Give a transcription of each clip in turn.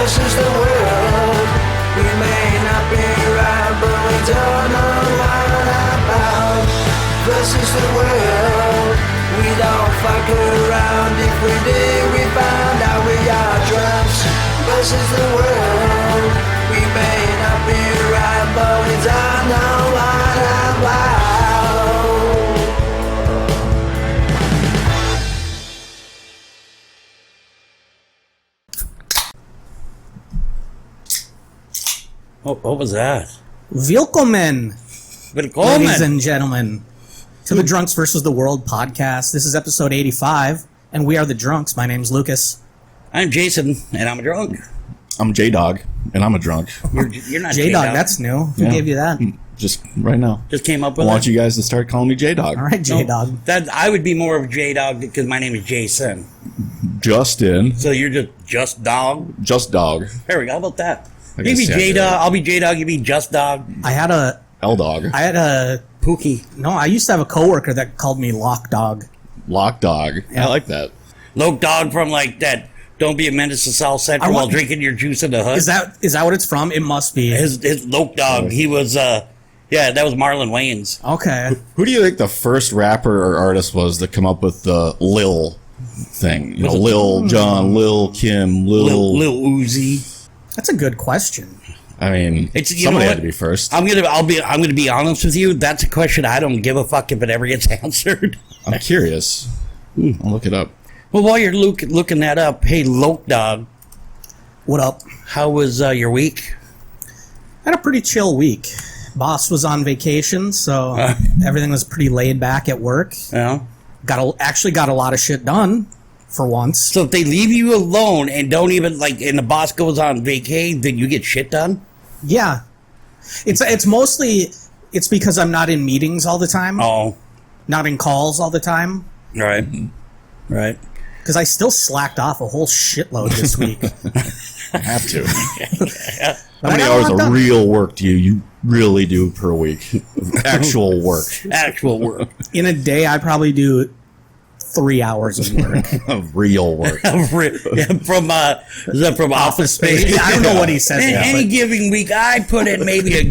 This is the world. We may not be right, but we don't know what about. This is the world. We don't fuck around. If we did, we found out we are drunks. This is the world. We may not be right, but we don't know what about. What was that? Willkommen, Willkommen. ladies and gentlemen, to the Drunks versus the World podcast. This is episode 85, and we are the Drunks. My name's Lucas. I'm Jason, and I'm a drunk. I'm J-Dog, and I'm a drunk. You're not J-Dog, that's new. Who Yeah. gave you that? Just right now. Just came up I with want it. you guys to start calling me J-Dog. All right, J-Dog. That I would be more of a J-Dog because my name is Jason. Justin. So you're just dog? Just Dog. There we go. How about that? I You be guess, yeah, J-Dog, yeah. I'll be J-Dog, you be just dog. I had a L-Dog. Pookie. No, I used to have a coworker that called me Lock Dog. Lock Dog. Yeah. I like that. Loke Dog from like that. Don't be a menace to South Central while drinking your juice in the hood. Is that what it's from? It must be. His Loke Dog, he was, that was Marlon Wayans. Okay. Who do you think the first rapper or artist was to come up with the Lil thing? You know, Lil Jon, Lil Kim, Lil Uzi. That's a good question. I mean, It's, you somebody know had what? to be first. I'm gonna be honest with you. That's a question I don't give a fuck if it ever gets answered. I'm curious. I'll look it up. Well, while you're looking that up, hey, Loke Dog, What up? how was your week? Had a pretty chill week. Boss was on vacation, so everything was pretty laid back at work. Yeah. Actually got a lot of shit done for once. So if they leave you alone and don't even and the boss goes on vacay, then you get shit done? Yeah. It's mostly because I'm not in meetings all the time. Oh, Not in calls all the time. right. Right. Because I still slacked off a whole shitload this week. I have to. But How many I got a hours lot of done. real work do you really do per week? Actual work. Actual work. In a day, I probably do 3 hours of work. Real work. From Office Space? I don't know what he says. Any given week, I put in maybe a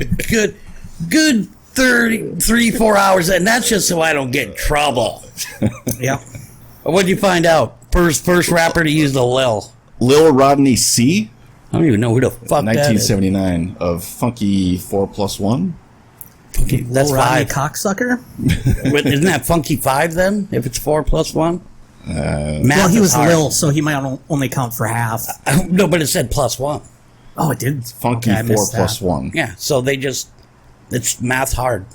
good 4 hours, and that's just so I don't get in trouble. Yep. What'd you find out? First rapper to use the Lil. Lil Rodney C. I don't even know who the fuck that is. 1979 of Funky 4+1. That's Rodney 5. cocksucker? Wait, isn't that Funky 5 then? If it's 4+1? Math Well, he is was hard. Lil, so he might only count for half. No, but it said +1. Oh, it did? Funky Okay, I missed 4+1. Yeah, so it's math hard.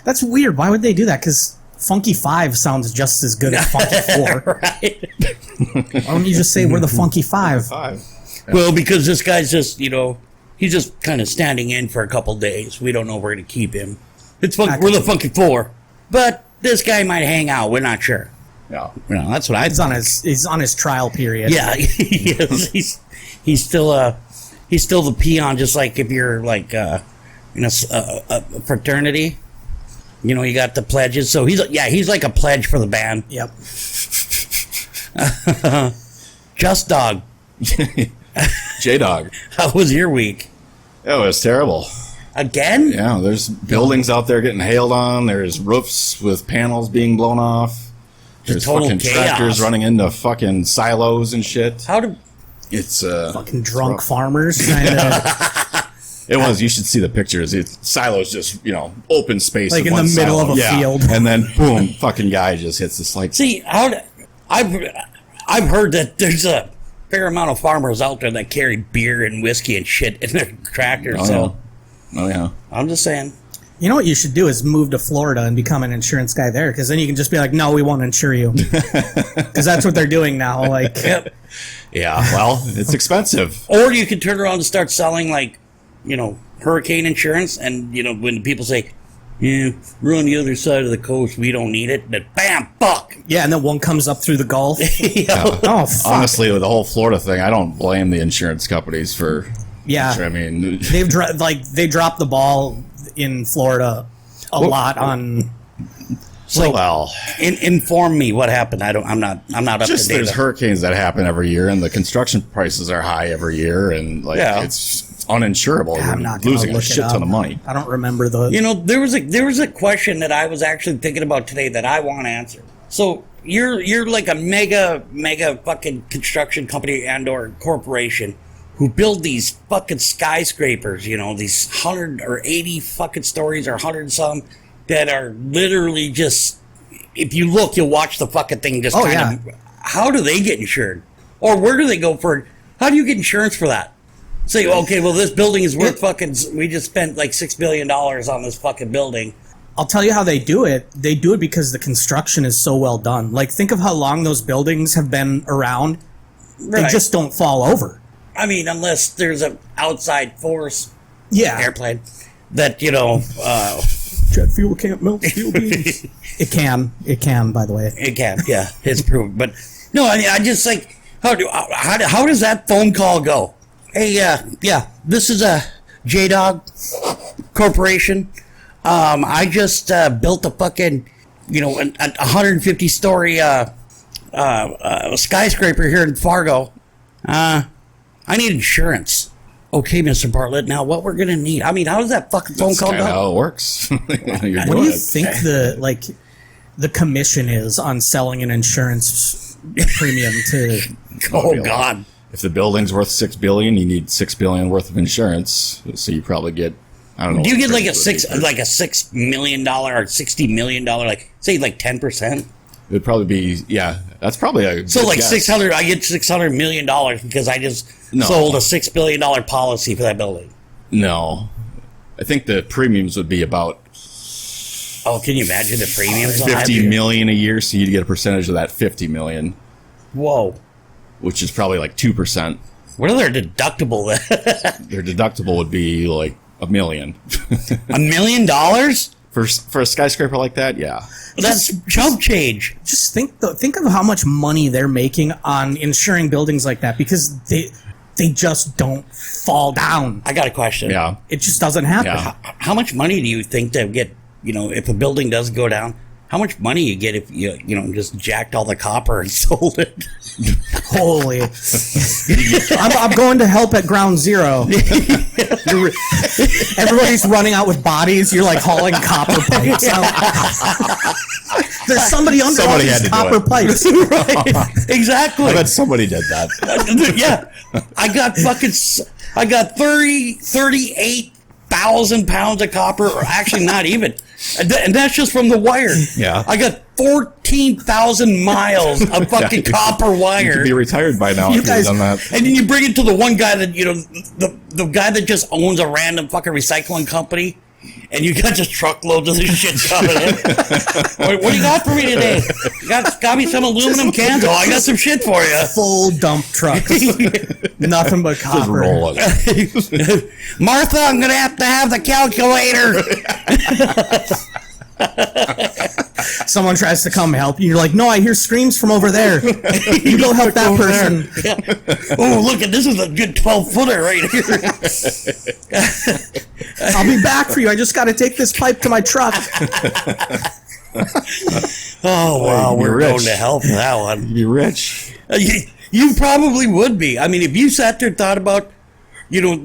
That's weird. Why would they do that? Because Funky 5 sounds just as good as Funky 4. Right. Why don't you just say we're the Funky 5? Well, because this guy's just, he's just kind of standing in for a couple days. We don't know where to keep him. We're the Funky 4. But this guy might hang out. We're not sure. Yeah. That's what I He's on his trial period. Yeah, he is. He's still the peon, just like if you're like a fraternity. You got the pledges. So he's like a pledge for the band. Yep. Just Dog. J-Dog. How was your week? It was terrible. Again? Yeah, there's buildings out there getting hailed on. There's roofs with panels being blown off. There's total fucking chaos. tractors running into fucking silos and shit. How did? It's Fucking drunk farmers trying to... It was. You should see the pictures. Silos just open space, Like in one the middle silo. of a field. and then boom, fucking guy just hits this like. See, I've heard that there's a fair amount of farmers out there that carry beer and whiskey and shit in their tractors. Oh yeah. I'm just saying. You know what you should do is move to Florida and become an insurance guy there, because then you can just be like, no, we won't insure you. Because that's what they're doing now. Like, Yep. Yeah. Well, it's expensive. Or you could turn around and start selling hurricane insurance, and when people say, yeah, we're on the other side of the coast, we don't need it, then bam, fuck. yeah, and then one comes up through the Gulf. Oh, fuck. Honestly, with the whole Florida thing, I don't blame the insurance companies for. Yeah. I mean, They dropped the ball in Florida a lot on So, well, inform me what happened. I'm not up just to date. there's hurricanes that happen every year, and the construction prices are high every year, and like it's uninsurable. I'm You're not gonna losing a look shit it up. ton of money. I don't remember the. You know, there was a question that I was actually thinking about today that I want to answer. So you're like a mega fucking construction company and or corporation who build these fucking skyscrapers. You know, these 100 or 80 fucking stories or 100 some that are literally just. If you look, you'll watch the fucking thing just kind of. How do they get insured, or where do they go for? How do you get insurance for that? Say, okay, well, this building is worth fucking. We just spent like $6 billion on this fucking building. I'll tell you how they do it. They do it because the construction is so well done. Like, think of how long those buildings have been around. They Right. just don't fall over. I mean, unless there's an outside force Yeah. airplane that, you know, Jet fuel can't melt steel beams. It can, by the way. it can, yeah, it's proved. But no, I mean, I just like, how does that phone call go? Hey, yeah, this is a J-Dog Corporation. I just built a fucking, you know, a 150-story skyscraper here in Fargo. I need insurance. Okay, Mr. Bartlett. Now, what we're gonna need? I mean, how does that fucking phone That's call kind of go? how it works. You're What do doing you it. think the commission is on selling an insurance premium to? Oh God! If the building's worth $6 billion, you need $6 billion worth of insurance. So you probably get, I don't know. Do you what get the like a price $6 would be. million or $60 million, like say like 10%? It'd probably be, yeah. That's probably a So good like guess. 600, I get $600 million because I just No. sold a $6 billion policy for that building. No, I think the premiums would be about Oh, can you imagine the premiums on that? 50 million a year. So you'd get a percentage of that 50 million, Whoa. which is probably like 2%. What are their deductible? Their deductible would be like $1 million. $1 million? For a skyscraper like that, yeah. That's chump change. Just think of how much money they're making on insuring buildings like that because they just don't fall down. I got a question. Yeah. It just doesn't happen. Yeah. How much money do you think to get, you know, if a building does go down, how much money you get if you know, just jacked all the copper and sold it? Holy! I'm going to help at Ground Zero. Everybody's running out with bodies. You're like hauling copper pipes out. There's somebody under all Somebody had these to do copper it. pipes. Right. Exactly. I bet somebody did that. Yeah. I got 38,000 pounds of copper, or actually not even. And that's just from the wire. Yeah. I got 14,000 miles of fucking copper You wire. could be retired by now You if guys- you've done that. And then you bring it to the one guy that, you know, the guy that just owns a random fucking recycling company, and you got just truckloads of this shit coming in. What do you got for me today? You got me some aluminum cans? Oh, I got some shit for you. Full dump trucks. Nothing but Just copper. roll it. Martha, I'm going to have the calculator. Someone tries to come help you. You're like, no, I hear screams from over there. You go help that person. Oh, look at this is a good 12-footer right here. I'll be back for you. I just got to take this pipe to my truck. Oh, wow, You're we're rich. going to hell for that one. You'd be rich. You probably would be. I mean, if you sat there and thought about, you know,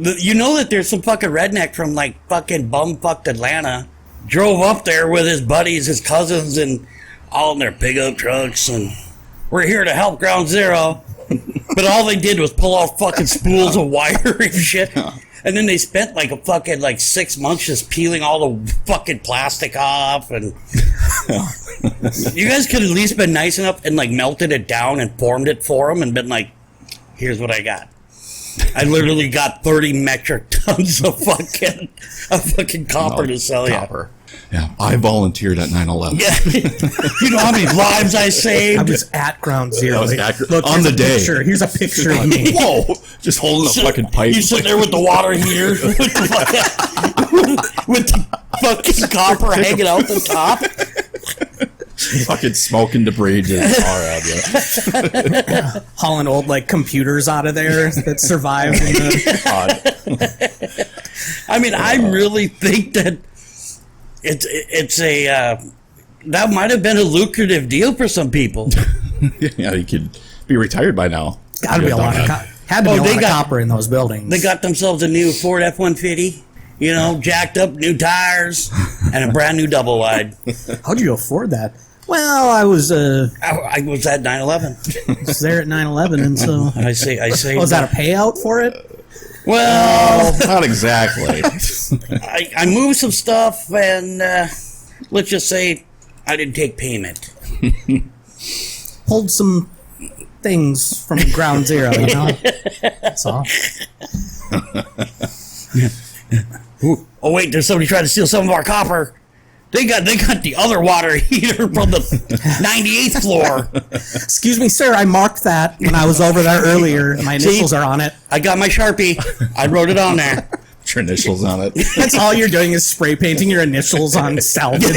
that there's some fucking redneck from like fucking bumfucked Atlanta drove up there with his buddies, his cousins, and all in their pickup trucks, and we're here to help Ground Zero. But all they did was pull off fucking spools of wire and shit. And then they spent like a fucking 6 months just peeling all the fucking plastic off, and you guys could at least been nice enough and like melted it down and formed it for them and been like, here's what I got. I literally got 30 metric tons of fucking copper to sell you. Copper. Yeah. I volunteered at 9/11. Yeah. You know how many lives I I saved? was at Ground Zero. That was accurate. Look, On here's the a day. picture. Here's a picture of me. Whoa! Just holding a fucking pipe. You sit there with the water heater, with the fucking copper hanging out the top. fucking smoke and debris just all around you. Hauling old computers out of there that survived in the I mean, I really think that it's that might have been a lucrative deal for some people. Yeah, you could be retired by now. Got to be a lot of had to be a lot of copper in those buildings. They got themselves a new Ford F-150, jacked up new tires and a brand new double wide. How'd you afford that? Well, I was I was at 9/11. was there at 9/11, and so I say. was that a payout for it? Well, Not exactly. I moved some stuff, and let's just say I didn't take payment. Pulled some things from ground zero, That's all. Oh wait, there's somebody trying to steal some of our copper. They got the other water heater from the 98th floor. Excuse me, sir. I marked that when I was over there earlier. My initials are on it. I got my Sharpie. I wrote it on there. Your initials on it. That's all you're doing is spray painting your initials on salvage.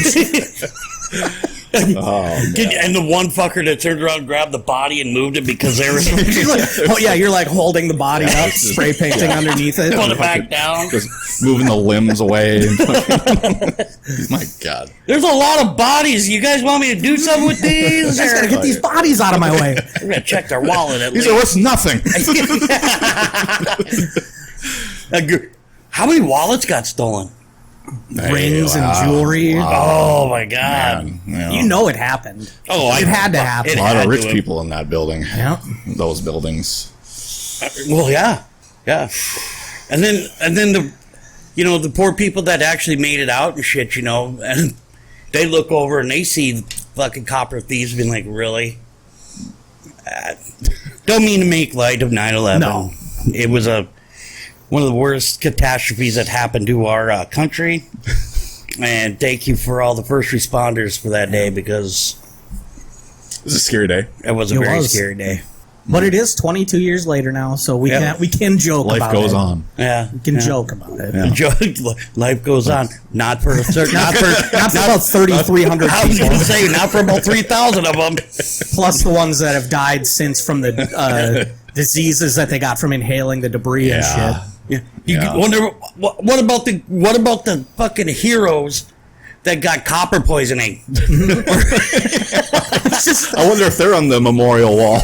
Oh, man. And the one fucker that turned around and grabbed the body and moved it because they were You're like holding the body up, spray painting underneath it. put it back down. Just moving the limbs away. My God. There's a lot of bodies. You guys want me to do something with these? I just gotta get these bodies out of my way. We're gonna check their wallet at These least. are worth nothing. How many wallets got stolen? Rings and jewelry. Oh my God! Man, You know it happened. Oh, it had to happen. a lot of had rich to. people in that building. Yeah. Those buildings. Well, yeah. And then the, the poor people that actually made it out and shit, and they look over and they see fucking copper thieves being like, really? Don't mean to make light of 9/11. No. It was one of the worst catastrophes that happened to our country. And thank you for all the first responders for that day, because It was a scary day. it was a very scary day. But it is 22 years later now, so we Yeah. can joke Life about goes it. on. Yeah. We can joke about it. Yeah. Life goes on. Not for certain. Not for about 3,300 I was people, going to say, not for about 3,000 of them. plus the ones that have died since from the diseases that they got from inhaling the debris and shit. Yeah. You Yeah. wonder what about the fucking heroes that got copper poisoning? I wonder if they're on the memorial wall.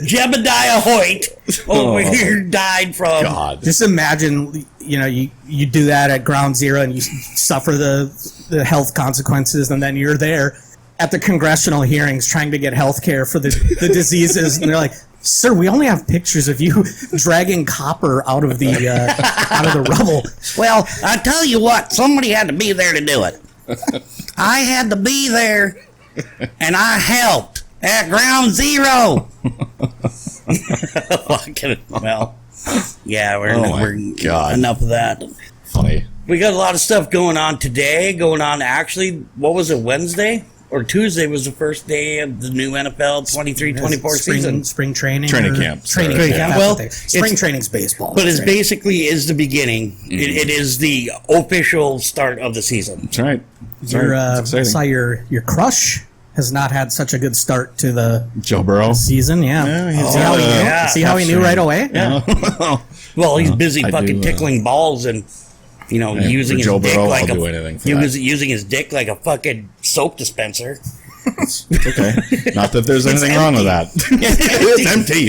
Jebediah Hoyt over here died from. God. Just imagine, you do that at ground zero and you suffer the health consequences, and then you're there at the congressional hearings trying to get health care for the diseases, and they're like, sir, we only have pictures of you dragging copper out of the rubble. Well, I tell you what, somebody had to be there to do it. I had to be there, and I helped at ground zero. Well, yeah, we're God. enough of that. Funny. We got a lot of stuff going on today. Actually, what was it, Wednesday? Or Tuesday was the first day of the new NFL 23-24 season. Spring training. Training camp. Training Training camp. camp. Well, spring training's baseball. But it right? basically is the beginning. It is the official start of the season. That's right. That's right. I It's exciting. saw your crush has not had such a good start to the Joe Burrow. season. Yeah. See how he knew? yeah. See how he knew right away? Yeah. Well, he's busy I fucking do, tickling balls and using for his Joe dick Burrow, like I'll do anything for using his dick like a fucking soap dispenser. It's okay. Not that there's anything wrong with that. It's empty.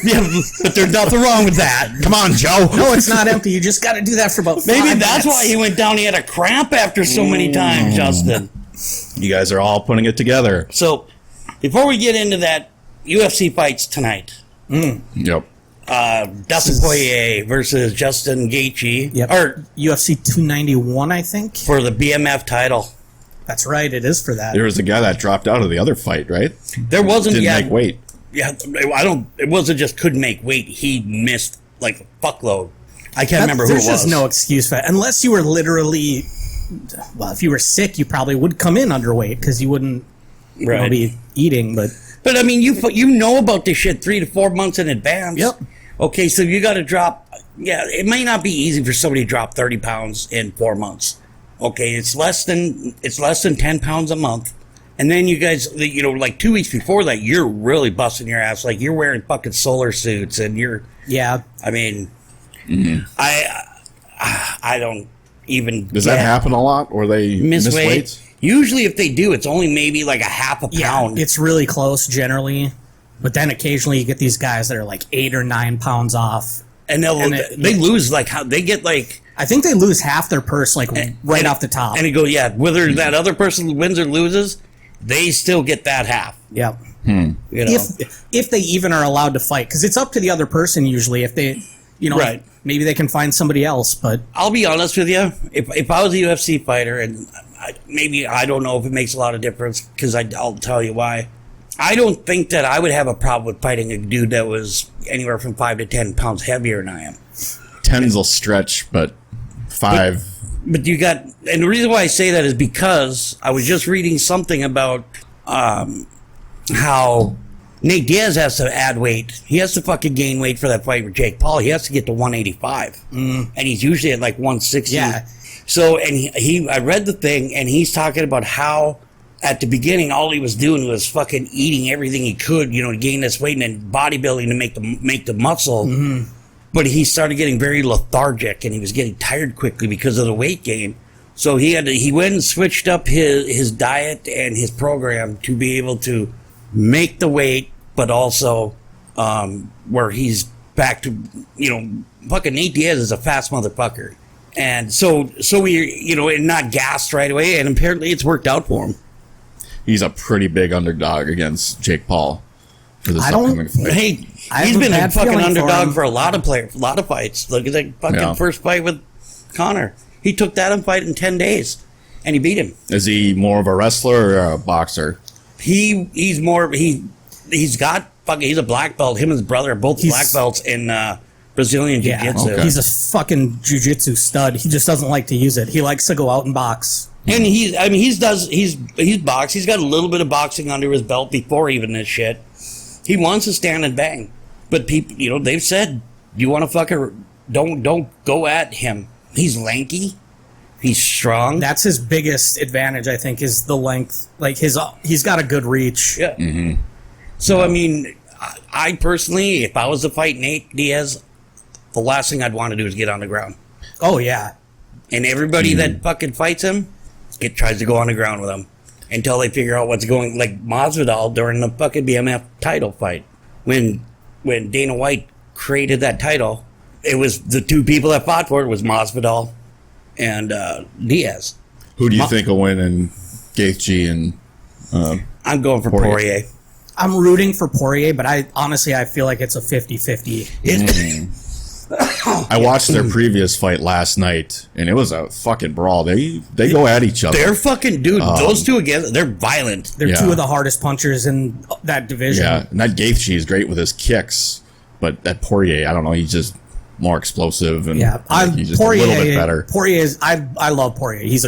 Yeah, but there's nothing wrong with that. Come on, Joe. No, it's not empty. You just got to do that for about 5 Maybe minutes. that's why he went down. He had a cramp after so many times, Justin. You guys are all putting it together. So, before we get into that, UFC fights tonight. Yep. Dustin Poirier versus Justin Gaethje, Yep. or UFC 291, I think. for the BMF title. That's right. It is for that. There was a guy that dropped out of the other fight, right? There wasn't Didn't yet. make weight. Yeah, it wasn't just couldn't make weight. He missed like a fuckload. I can't remember who it There's was. just no excuse for that. Unless you were literally, well, if you were sick, you probably would come in underweight because you wouldn't Right. be eating. But But I mean, you know about this shit 3 to 4 months in advance. Yep. Okay, so you got to drop. Yeah, it may not be easy for somebody to drop 30 pounds in 4 months. Okay, it's less than 10 pounds a month. And then you guys, like 2 weeks before that, you're really busting your ass. Like you're wearing fucking solar suits, and you're. yeah, I mean, I don't even. Does that happen a lot, or they Miss miss weight? weight? Usually, if they do, it's only maybe like a half a pound. It's really close generally, but then occasionally you get these guys that are like 8 or 9 pounds off, and they lose like how they get like. I think they lose half their purse like right off the top. And you go, yeah, whether that other person wins or loses, they still get that half. Yep. You know? If they even are allowed to fight, because it's up to the other person usually. If they, Right. maybe they can find somebody else. But I'll be honest with you. If I was a UFC fighter, and I don't know if it makes a lot of difference, because I'll tell you why. I don't think that I would have a problem with fighting a dude that was anywhere from 5 to 10 pounds heavier than I am. 10's will stretch, but 5. But you got, and the reason why I say that is because I was just reading something about how Nate Diaz has to add weight. He has to fucking gain weight for that fight with Jake Paul. He has to get to 185, and he's usually at like 160. Yeah. So, and I read the thing, and he's talking about how at the beginning all he was doing was fucking eating everything he could, to gain this weight, and then bodybuilding to make the muscle. But he started getting very lethargic, and he was getting tired quickly because of the weight gain. So he went and switched up his diet and his program to be able to make the weight, but also where he's back to, fucking Nate Diaz is a fast motherfucker. And so we, and not gassed right away, and apparently it's worked out for him. He's a pretty big underdog against Jake Paul for this upcoming fight. Hey, he's been a fucking underdog for a lot of fights. Look at that fucking first fight with Conor. He took that fight in 10 days, and he beat him. Is he more of a wrestler or a boxer? He's got fucking, he's a black belt. Him and his brother are both black belts in Brazilian Jiu-Jitsu. okay. He's a fucking jiu-jitsu stud. He just doesn't like to use it. He likes to go out and box. And he's boxed. He's got a little bit of boxing under his belt before even this shit. He wants to stand and bang. But people, they've said, you want to fucking, don't go at him. He's lanky. He's strong. That's his biggest advantage, I think, is the length. Like he's got a good reach. Yeah. Mm-hmm. So, I mean, I personally, if I was to fight Nate Diaz, the last thing I'd want to do is get on the ground. Oh, yeah. And everybody that fucking fights him, tries to go on the ground with him until they figure out what's going. Like Masvidal during the fucking BMF title fight, when Dana White created that title, it was the two people that fought for it was Masvidal and Diaz. Who do you think will win in Gaethje and I'm going for Poirier. I'm rooting for Poirier, but I feel like it's a 50-50. I watched their previous fight last night, and it was a fucking brawl. They go at each other. They're fucking, dude, those two together, they're violent. They're two of the hardest punchers in that division. Yeah, and that Gaethje is great with his kicks, but that Poirier, I don't know, he's just more explosive, and he's just Poirier, a little bit better. Poirier is, I love Poirier.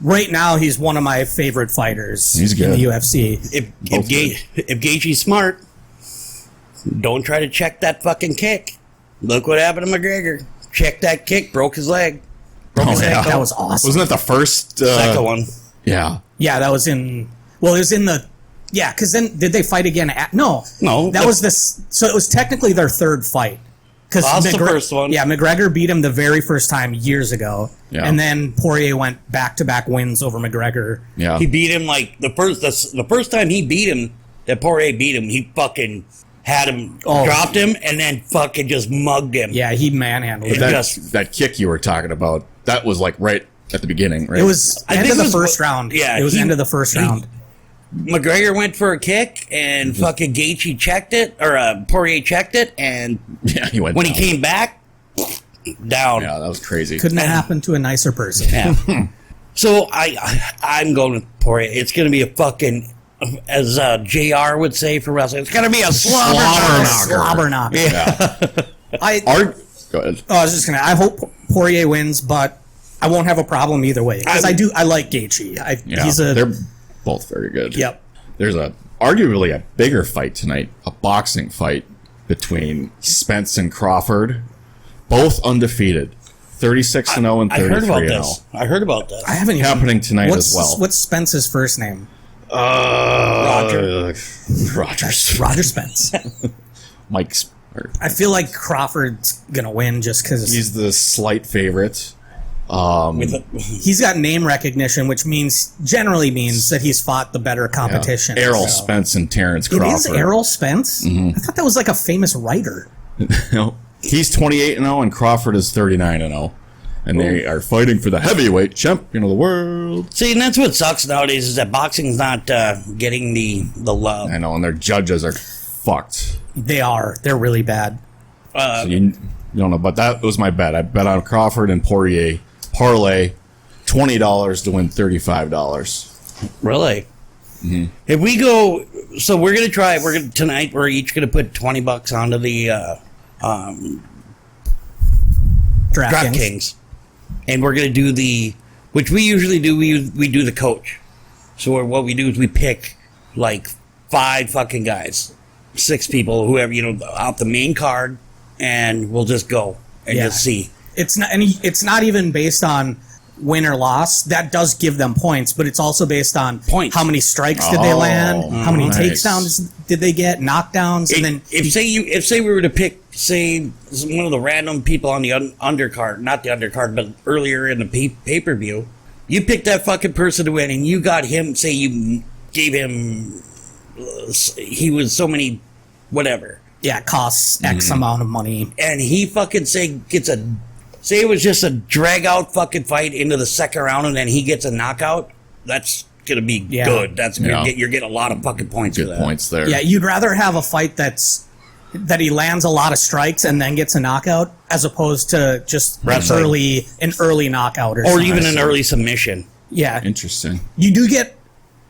Right now, he's one of my favorite fighters He's good. in the UFC. If Gaethje's smart, don't try to check that fucking kick. Look what happened to McGregor. Check that kick, broke his leg. That was awesome. Wasn't that the first second one? Yeah. Yeah, that was in. Well, it was in the. Yeah, because then did they fight again? No. That was this. So it was technically their third fight. Because the first one. Yeah, McGregor beat him the very first time years ago, Yeah. and then Poirier went back-to-back wins over McGregor. Yeah. He beat him like the first time he beat him, that Poirier beat him, he fucking had him, dropped him, and then fucking just mugged him. Yeah, he manhandled him. That kick you were talking about, that was like right at the beginning, right? It was end of the first round. Yeah, it was end of the first round. McGregor went for a kick, and fucking Gaethje checked it, or Poirier checked it, and he went when down. he came back, down. Yeah, that was crazy. Couldn't have happened to a nicer person. Yeah. So I'm going with Poirier. It's going to be a fucking, as JR would say for wrestling, it's going to be a Slobber knocker. Yeah. Go ahead. I was just gonna. I hope Poirier wins, but I won't have a problem either way because I like Gaethje. They're both very good. Yep. There's arguably a bigger fight tonight, a boxing fight between Spence and Crawford, both undefeated, 36-0 and 33-0. I heard about this. I haven't even, happening tonight as well. What's Spence's first name? Roger Spence. Mike's. I feel like Crawford's gonna win just because He's the slight favorite. He's got name recognition, which generally means that he's fought the better competition. Errol Spence and Terrence Crawford. It is Errol Spence? I thought that was like a famous writer. No, he's 28-0 and Crawford is 39-0. And they are fighting for the heavyweight champion of the world. See, and that's what sucks nowadays is that boxing's not getting the love. I know, and their judges are fucked. They are. They're really bad. So you don't know, but that was my bet. I bet on Crawford and Poirier parlay $20 to win $35. Really? Mm-hmm. If we go, so we're gonna try. Tonight. We're each gonna put $20 onto the DraftKings. And we're going to do which we usually do, we do the coach. So what we do is we pick like 5 fucking guys, 6 people, whoever, out the main card, and we'll just go and just see. It's not even based on win or loss. That does give them points, but it's also based on points. How many strikes did they land? How many takedowns did they get? Knockdowns? And then if we were to pick, say, one of the random people on the undercard, not the undercard, but earlier in the pay-per-view, you picked that fucking person to win, and you got him, say you gave him, he was so many, whatever. Yeah, it costs X amount of money. And he fucking say it was just a drag-out fucking fight into the second round, and then he gets a knockout. That's gonna be good. That's you're getting a lot of fucking points for that. Points there. Yeah, you'd rather have a fight that he lands a lot of strikes and then gets a knockout, as opposed to just an early knockout or even an early submission. Yeah, interesting. You do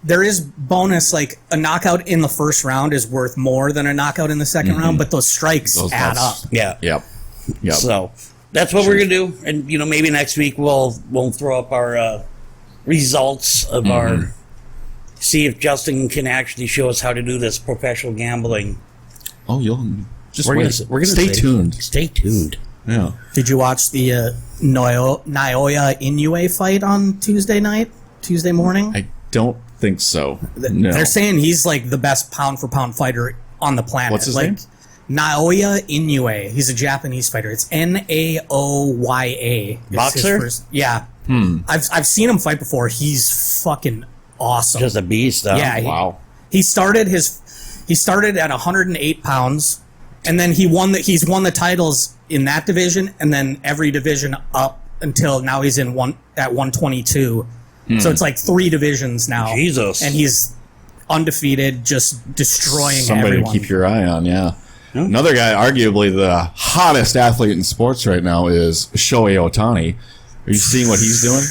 there is bonus, like a knockout in the first round is worth more than a knockout in the second round, but those strikes add up. Yeah. Yep. So that's what we're gonna do, and maybe next week we'll throw up our results of our, see if Justin can actually show us how to do this professional gambling. Oh, you'll just we're wait. Gonna stay tuned. Stay tuned. Yeah. Did you watch the Naoya Inoue fight on Tuesday morning? I don't think so. No. They're saying he's like the best pound for pound fighter on the planet. What's his name? Naoya Inoue. He's a Japanese fighter. It's Naoya. Boxer? Yeah. I've seen him fight before. He's fucking awesome. Just a beast. Yeah. Wow. He started at 108 pounds, and then he's won the titles in that division, and then every division up until now he's at 122. So it's like 3 divisions now. Jesus. And he's undefeated, just destroying Somebody everyone. to keep your eye on, yeah. Another guy, arguably the hottest athlete in sports right now, is Shohei Ohtani. Are you seeing what he's doing?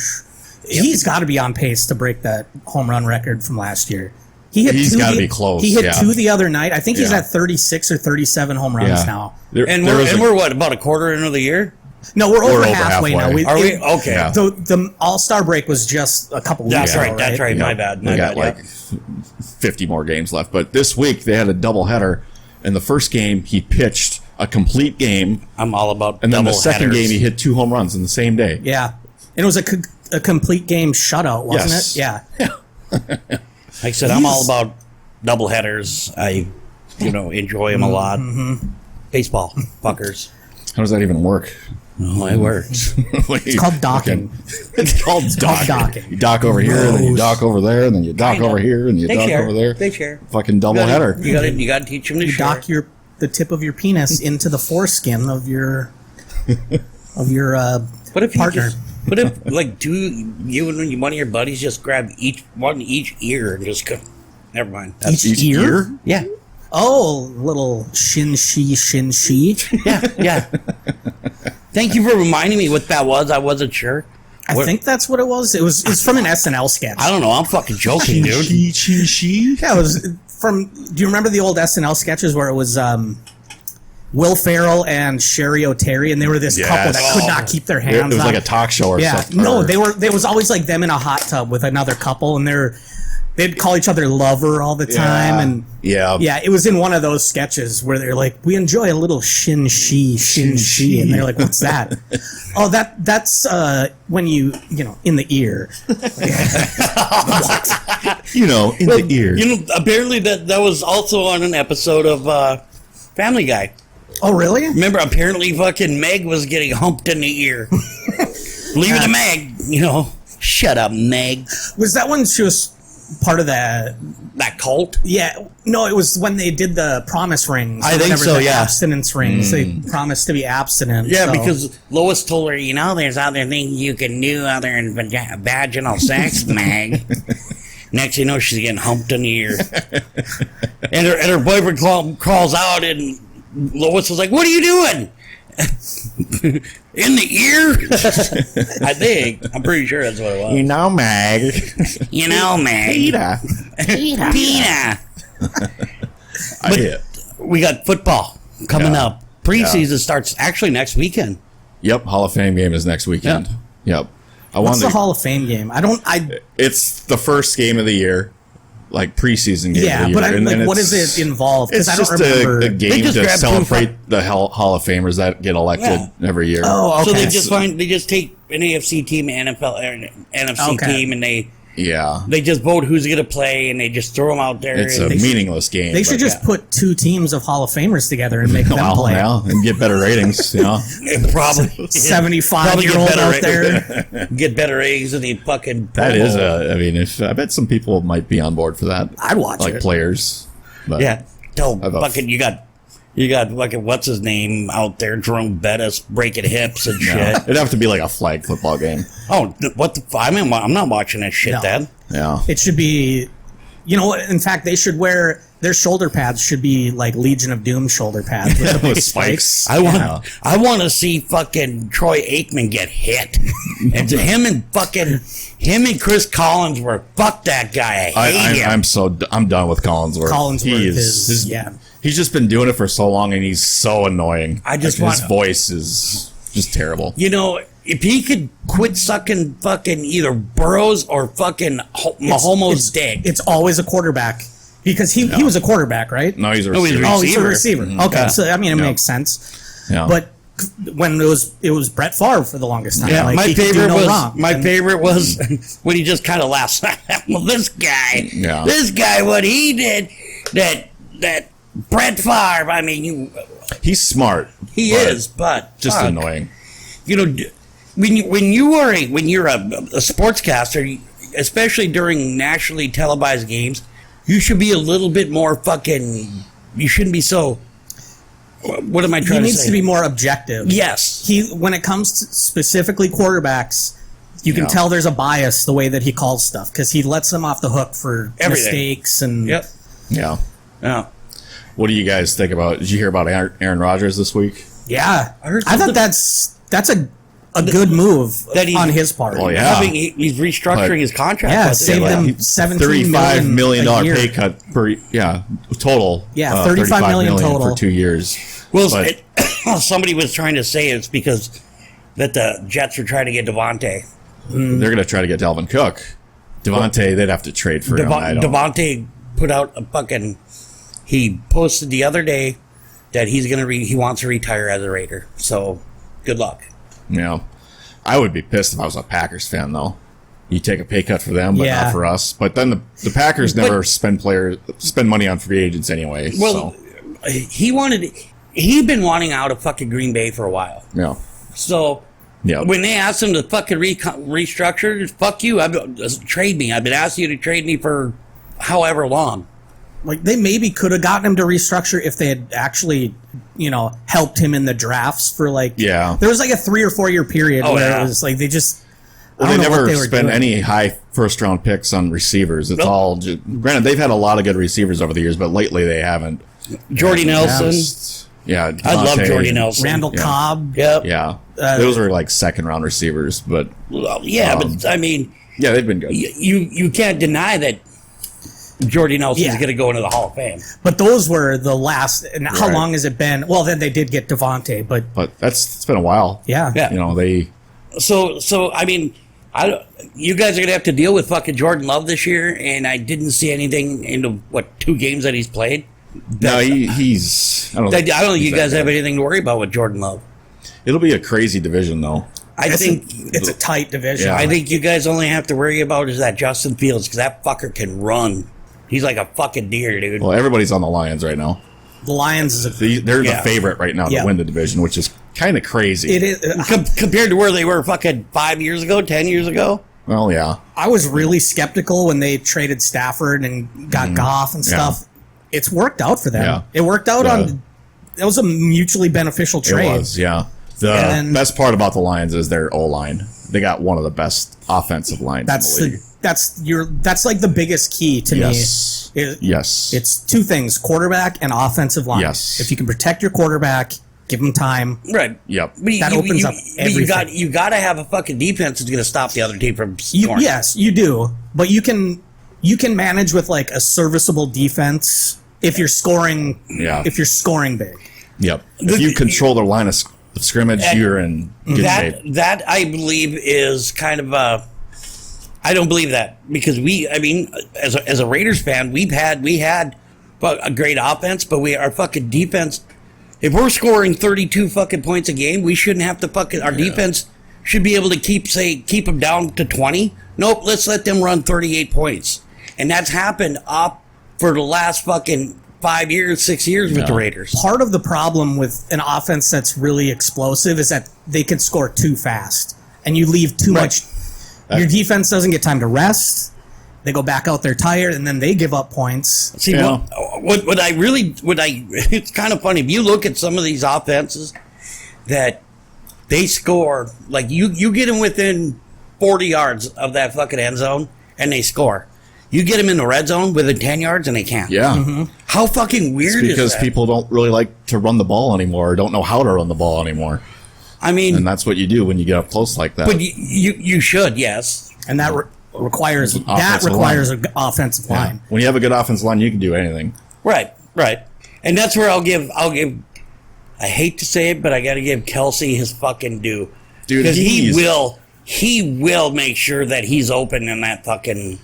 He's got to be on pace to break that home run record from last year. He's got to be close. He hit 2 the other night. I think he's at 36 or 37 home runs now. We're what, about a quarter into the year? No, we're over halfway now. Are we? Okay. Yeah. The All-Star break was just a couple weeks ago. That's right. My bad. They got like 50 more games left. But this week they had a doubleheader. In the first game, he pitched a complete game. I'm all about And then the second game, he hit 2 home runs in the same day. Yeah. And it was a complete game shutout, wasn't it? Yeah. Like I said, I'm all about doubleheaders. I, enjoy them a lot. Baseball, fuckers. How does that even work? Oh, it works. It's called docking. It's called docking. You dock over here, and then you dock over there, and then you dock over here, and you dock over there. They share. Fucking doubleheader. You got to teach them to share. Dock the tip of your penis into the foreskin of your What if partner. What if you and one of your buddies just grab each ear and just go? Never mind. Each ear? Yeah. Oh, little shin shi. Yeah. Thank you for reminding me what that was. I wasn't sure. I think that's what it was. It's from an SNL sketch. I don't know. I'm fucking joking, dude. Yeah, it was from. Do you remember the old SNL sketches where it was Will Ferrell and Sherry O'Terry, and they were this couple that could not keep their hands. It was like a talk show or something. No, they were. There was always like them in a hot tub with another couple, and they'd call each other lover all the time, and it was in one of those sketches where they're like, "We enjoy a little shin shi," and they're like, "What's that?" Oh, that's when you in the ear. In the ear. Apparently that was also on an episode of Family Guy. Oh, really? Remember, apparently fucking Meg was getting humped in the ear. Leave it to Meg. You know, shut up, Meg. Was that when she was part of that? That cult? Yeah. No, it was when they did the promise rings. I or think whatever, so, the yeah. Abstinence rings. They promised to be abstinent. Yeah, so. because Lois told her, you know, there's other things you can do other than vaginal sex, Meg. Next thing you know, she's getting humped in the ear. and her boyfriend crawls out, and Lois was like, what are you doing? In the ear? I think. I'm pretty sure that's what it was. You know, Meg. You know, Meg. Peter. Peter. But We got football coming Yeah. up. Preseason starts actually next weekend. Yep, Hall of Fame game is next weekend. Yep. What's the Hall of Fame game? It's the first game of the year, like preseason game. Yeah, of the but year. And what does it involve? It's Because I just don't remember. a game just to grab celebrate the Hall of Famers that get elected every year. Oh, okay. So they just take an AFC team, an NFC Okay. team, and Yeah, they just vote who's going to play, and they just throw them out there. it's a and meaningless game. They should but just put two teams of Hall of Famers together and make them play. and get better ratings. You know, it probably 75-year-old out there. get better eggs than the fucking. that Pro is Bowl. I mean, I bet some people might be on board for that. I'd watch like it. players. But Yeah. Oh, I've a- fucking, you got fucking what's his name out there, Jerome Bettis breaking hips and shit. yeah, it'd have to be like a flag football game. Oh, what the? I mean, I'm not watching that shit. No. Then Yeah, It should be, you know what? In fact, they should wear their shoulder pads should be like Legion of Doom shoulder pads with the big with spikes. spikes. I want to see fucking Troy Aikman get hit, and him and Chris Collinsworth. Fuck that guy. I hate him. I'm done with Collinsworth. Collinsworth He is yeah. He's just been doing it for so long, and he's so annoying. I just Like, his want- voice is just terrible. You know, if he could quit sucking fucking either Burrows or fucking Mahomes' dick. It's always a quarterback because he was a quarterback, right? No, he's a No, he's receiver. Oh, he's a receiver. receiver. Okay, Yeah. so I mean, it Yeah. makes sense. Yeah. But when it was Brett Favre for the longest time. Yeah, Like, my he could do favorite no was wrong. And- favorite was when he just kind of laughs. Well, this guy, Yeah. what he did, that Brett Favre. I mean, he's smart. he but is, but just fuck. annoying. You know, when you're a sportscaster, especially during nationally televised games, you should be a little bit more fucking. You shouldn't be so. What am I he trying to say? needs to be more objective. Yes. When it comes to specifically quarterbacks, you can Yeah. tell there's a bias the way that he calls stuff because he lets them off the hook for Everything. mistakes and Yep. Yeah. Yeah. What do you guys think about? Did you hear about Aaron Rodgers this week? yeah. heard I thought something- that's a good move That he's- on his part. Oh, yeah. He's restructuring But- his contract. Yeah, wasn't he? save Yeah, them like $17 $35 million a year. pay cut per total. Yeah, $35 million total. for 2 years. Well, But- somebody was trying to say it's because that the Jets are trying to get Devontae. They're going to try to get Dalvin Cook. Devontae, they'd have to trade for him. I don't. Devontae put out a fucking. He posted the other day that he's gonna he wants to retire as a Raider. So, good luck. Yeah, I would be pissed if I was a Packers fan, though. You take a pay cut for them, but Yeah. not for us. But then the Packers never spend money on free agents anyway. Well, so, he'd been wanting out of fucking Green Bay for a while. yeah, So. yeah. When they asked him to fucking restructure, fuck you. Trade me. I've been asking you to trade me for however long. Like they maybe could have gotten him to restructure if they had actually, helped him in the drafts for like. Yeah. There was like a 3 or 4 year period Oh, where yeah. it was like they just. Well, I they don't know what never they were spend doing. any high first round picks on receivers. It's Nope. all granted they've had a lot of good receivers over the years, but lately they haven't. Jordy Nelson. Yeah, I love Devontae, Jordy Nelson. Randall Yeah. Cobb. Yep. Yeah, those were like second round receivers, but Well, yeah, but I mean, yeah, they've been good. you can't deny that Jordy Nelson is Yeah. going to go into the Hall of Fame. But those were the last. And how Right. long has it been? Well, then they did get Devontae, but But it's been a while. yeah. Yeah. You know, they So I mean, you guys are going to have to deal with fucking Jordan Love this year, and I didn't see anything in the 2 games that he's played. no, he's I don't I don't think he's you guys that have good. anything to worry about with Jordan Love. It'll be a crazy division though. I think It's a tight division. Yeah. I think you guys only have to worry about is that Justin Fields because that fucker can run. He's like a fucking deer, dude. Well, everybody's on the Lions right now. The Lions is They're the favorite right now Yeah. to win the division, which is kind of crazy. it is. Compared to where they were fucking 5 years ago, 10 years ago. Well, yeah. I was really skeptical when they traded Stafford and got Goff and stuff. It's worked out for them. Yeah. It worked out it was a mutually beneficial trade. It was, yeah. The best part about the Lions is their O-line. They got one of the best offensive lines in the league. That's like the biggest key to Yes. me. Yes. It's two things: quarterback and offensive line. Yes. If you can protect your quarterback, give him time. Right. Yep. But That opens up everything. you got to have a fucking defense that's going to stop the other team from scoring. Yes, you do. But you can manage with like a serviceable defense if you're scoring. Yeah. If you're scoring big. Yep. If you control the line of scrimmage, you're in good shape. That I believe is kind of a. I don't believe that because as a Raiders fan, we had a great offense, but our fucking defense. If we're scoring 32 fucking points a game, we shouldn't have to our defense should be able to keep them down to 20. Nope, let's let them run 38 points, and that's happened up for the last fucking 5 years, 6 years with the Raiders. Part of the problem with an offense that's really explosive is that they can score too fast, and you leave too much. Your defense doesn't get time to rest. They go back out there tired, and then they give up points. See, it's kind of funny. If you look at some of these offenses that they score, like you get them within 40 yards of that fucking end zone, and they score. You get them in the red zone within 10 yards, and they can't. Yeah. How fucking weird is that? Because people don't really like to run the ball anymore, or don't know how to run the ball anymore. I mean, and that's what you do when you get up close like that. But you should, yes. And that requires an offensive line. When you have a good offensive line, you can do anything. Right. And that's where I'll give. I hate to say it, but I got to give Kelsey his fucking due, dude. Because he will make sure that he's open in that fucking.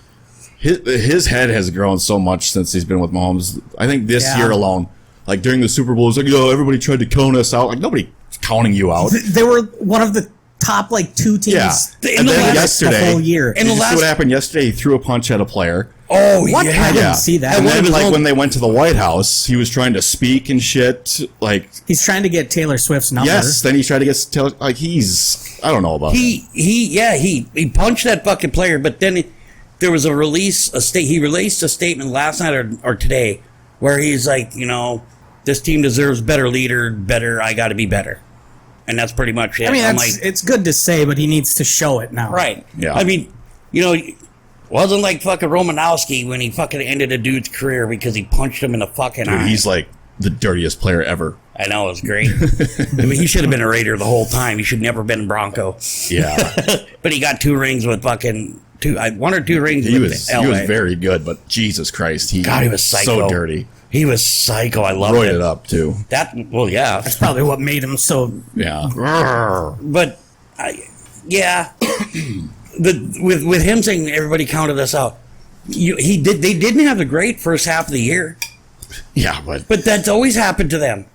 His head has grown so much since he's been with Mahomes. I think this year alone, like during the Super Bowl, it was like, everybody tried to count us out. Like nobody counting you out. They were one of the top like two teams and then yesterday, the whole year. And what happened yesterday? He threw a punch at a player. Oh, what? I didn't see that. And then, like when they went to the White House, he was trying to speak and shit. Like he's trying to get Taylor Swift's number. Yes. Then he tried to get Taylor. Like I don't know about he punched that fucking player, but then there was he released a statement last night or today where he's like, this team deserves better leader, I got to be better. And that's pretty much it. I mean, it's good to say, but he needs to show it now. Right. Yeah. I mean, it wasn't like fucking Romanowski when he fucking ended a dude's career because he punched him in the fucking eye. He's like the dirtiest player ever. I know, it was great. I mean, he should have been a Raider the whole time. He should never been a Bronco. Yeah. But he got 2 rings with fucking... 1 or 2 rings he with was, LA. He was very good, but Jesus Christ, he was psycho. So dirty. He was psycho. I loved it. Roided up, too. Yeah. That's probably what made him so... Yeah. But, with him saying everybody counted us out, they didn't have a great first half of the year. Yeah, but that's always happened to them.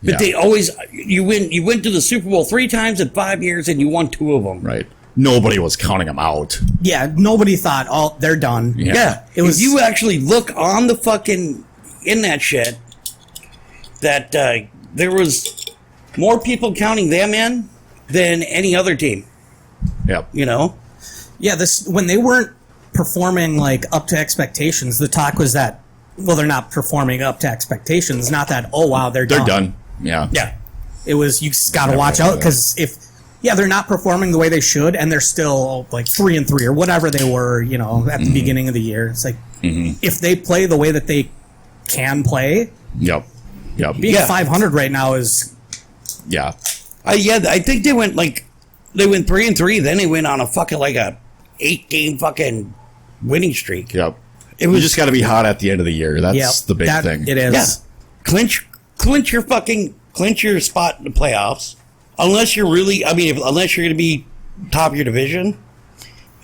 But they always... You went to the Super Bowl 3 times in 5 years, and you won 2 of them. Right. Nobody was counting them out. Yeah, nobody thought, they're done. Yeah. It was. If you actually look on the fucking in that shit, that there was more people counting them in than any other team. Yep. Yeah. When they weren't performing like up to expectations, the talk was that they're not performing up to expectations. Not that they're done. Yeah. Yeah. It was you just got to watch out because they're not performing the way they should, and they're still like 3-3 or whatever they were, at the beginning of the year. It's like if they play the way that they can play, being 500 right now is I think they went 3-3, then they went on a fucking like a 8-game fucking winning streak. Yep. You just got to be hot at the end of the year. That's the big thing. It is. Yeah. Clinch your spot in the playoffs. Unless you're unless you're going to be top of your division,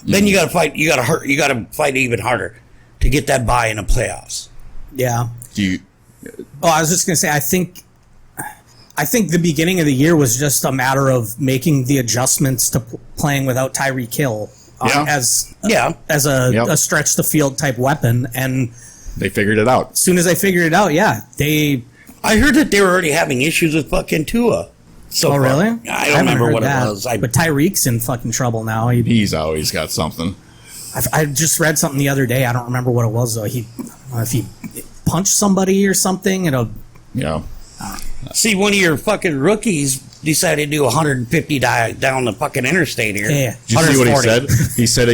then you got to fight. You got to fight even harder to get that bye in the playoffs. Yeah. I was just going to say, I think the beginning of the year was just a matter of making the adjustments to playing without Tyreek Hill as a stretch the field type weapon, and they figured it out. As soon as they figured it out, they I heard that they were already having issues with fucking Tua. So Oh, really? I don't remember what it was. But Tyreek's in fucking trouble now. He's always got something. I just read something the other day. I don't remember what it was, though. If he punched somebody or something, Yeah. See, one of your fucking rookies decided to do 150 down the fucking interstate here. Yeah. Did you see what he said? He said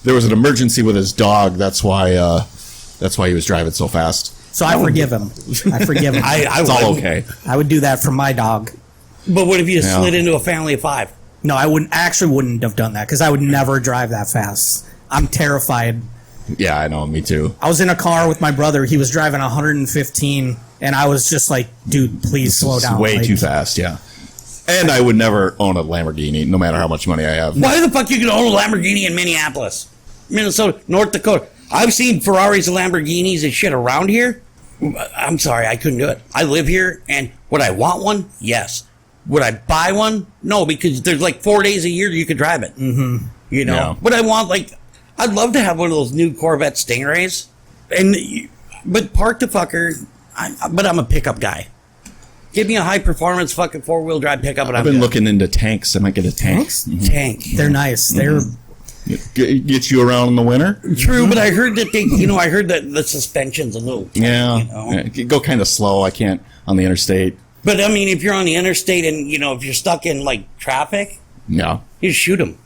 there was an emergency with his dog. That's why he was driving so fast. So I forgive him. It's all okay. I would do that for my dog. But what if you slid into a family of 5? No, I wouldn't have done that because I would never drive that fast. I'm terrified. Yeah, I know. Me too. I was in a car with my brother. He was driving 115, and I was just like, dude, please slow down. Way too fast, yeah. And I would never own a Lamborghini, no matter how much money I have. Why the fuck you can own a Lamborghini in Minneapolis, Minnesota, North Dakota? I've seen Ferraris and Lamborghinis and shit around here. I'm sorry, I couldn't do it. I live here, and would I want one? Yes. Would I buy one? No, because there's like 4 days a year you could drive it. Mm-hmm. You know? Yeah. Would I want, I'd love to have one of those new Corvette Stingrays. But park the fucker. But I'm a pickup guy. Give me a high performance fucking 4-wheel drive pickup. And I've been looking into tanks. I might get a tank. Tank. They're nice. They're Get you around in the winter. True, but I heard that I heard that the suspension's a little tight, Yeah, go kind of slow. I can't on the interstate. But I mean, if you're on the interstate and if you're stuck in traffic, Yeah. you shoot them.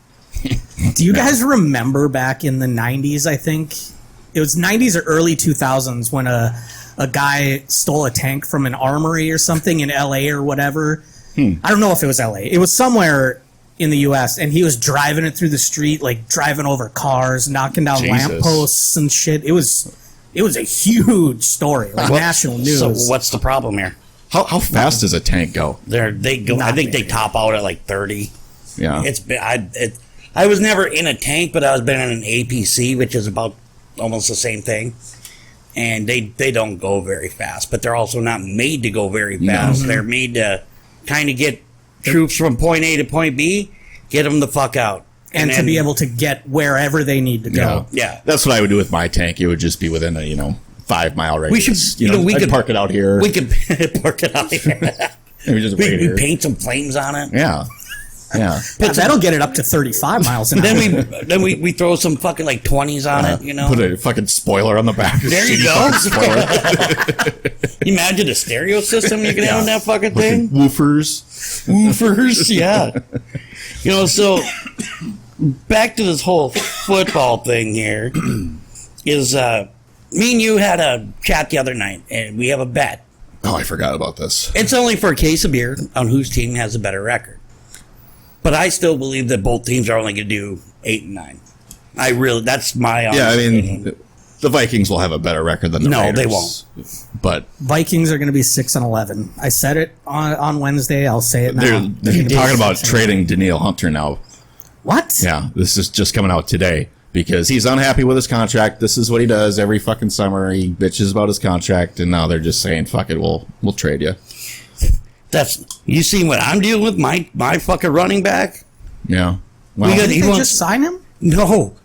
Do you guys remember back in the 90s, I think? It was 90s or early 2000s when a guy stole a tank from an armory or something in LA or whatever. I don't know if it was LA. It was somewhere in the US, and he was driving it through the street, driving over cars, knocking down lampposts and shit. It was a huge story, national news. So what's the problem here? How fast does a tank go? They go. I think they top out at 30. Yeah. I was never in a tank, but I was been in an APC, which is about almost the same thing. And they don't go very fast, but they're also not made to go very fast. They're made to kind of get troops from point A to point B, get them the fuck out. And to be able to get wherever they need to go. Yeah. That's what I would do with my tank. It would just be within a 5 mile radius. We should, we I'd could park it out here. We could park it out here. we paint some flames on it. Yeah. Yeah. But that'll get it up to 35 miles an hour. Then we throw some fucking 20s on it, Put a fucking spoiler on the back. There you go. Imagine a stereo system you can have on that fucking thing. Woofers, yeah. So back to this whole football thing here is me and you had a chat the other night, and we have a bet. Oh, I forgot about this. It's only for a case of beer on whose team has a better record. But I still believe that both teams are only going to do 8 and 9. That's my opinion. The Vikings will have a better record than the Raiders. No, they won't. But Vikings are going to be 6 and 11. I said it on Wednesday. I'll say it now. They're talking about trading Danielle Hunter now. What? Yeah, this is just coming out today because he's unhappy with his contract. This is what he does every fucking summer. He bitches about his contract, and now they're just saying, "Fuck it, we'll trade you." You seen what I'm dealing with? My fucking running back. Yeah. Well, did they just sign him? No.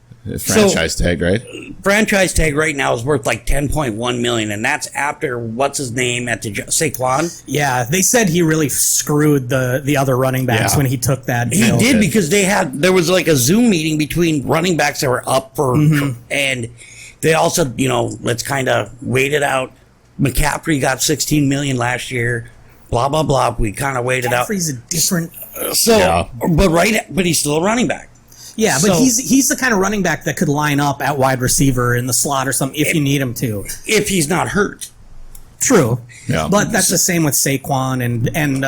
Franchise tag, right? Franchise tag right now is worth $10.1 million, and that's after what's his name at the Saquon. Yeah, they said he really screwed the other running backs when he took that deal. He did because there was a Zoom meeting between running backs that were up for, and they also let's kind of wait it out. McCaffrey got $16 million last year. Blah blah blah. We kind of waited out. McCaffrey's a different. But he's still a running back. Yeah, but he's the kind of running back that could line up at wide receiver in the slot or something if you need him to. If he's not hurt. True. Yeah. But that's the same with Saquon and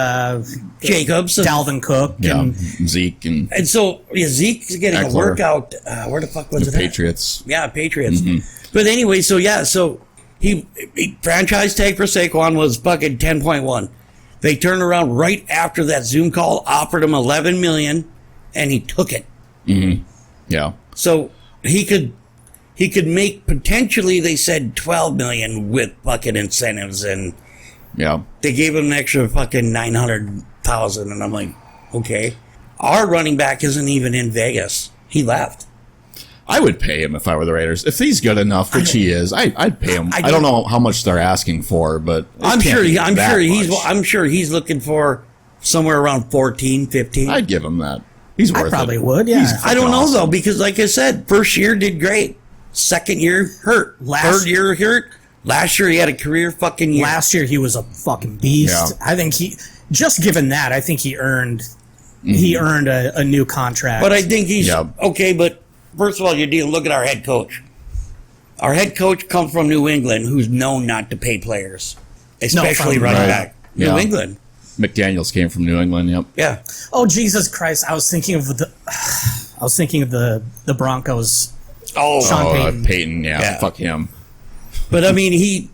Jacobs, Dalvin Cook, and Zeke, and so Zeke's getting a workout. Where the fuck was it? Patriots. Yeah, Patriots. But anyway, so he franchise tag for Saquon was fucking 10.1. They turned around right after that Zoom call, offered him $11 million, and he took it. Yeah. So he could make potentially, they said, $12 million with fucking incentives, and they gave him an extra fucking $900,000, and I'm like, okay. Our running back isn't even in Vegas. He left. I would pay him if I were the Raiders. If he's good enough, which he is, I'd pay him. I don't know how much they're asking for, but I'm sure he's looking for somewhere around 14, 15. I'd give him that. He's worth it. I probably would, yeah. I don't know though, because like I said, first year did great. Second year hurt. Third year hurt. Last year he had a career fucking year. Last year he was a fucking beast. Yeah. I think just given that, I think he earned a new contract. But I think he's okay. But first of all, look at our head coach. Our head coach comes from New England, who's known not to pay players, especially running back. Yeah. New England. McDaniels came from New England. Yep. Yeah. Oh Jesus Christ! I was thinking of the Broncos. Oh, Sean Payton. Payton. Yeah. Fuck him. But I mean,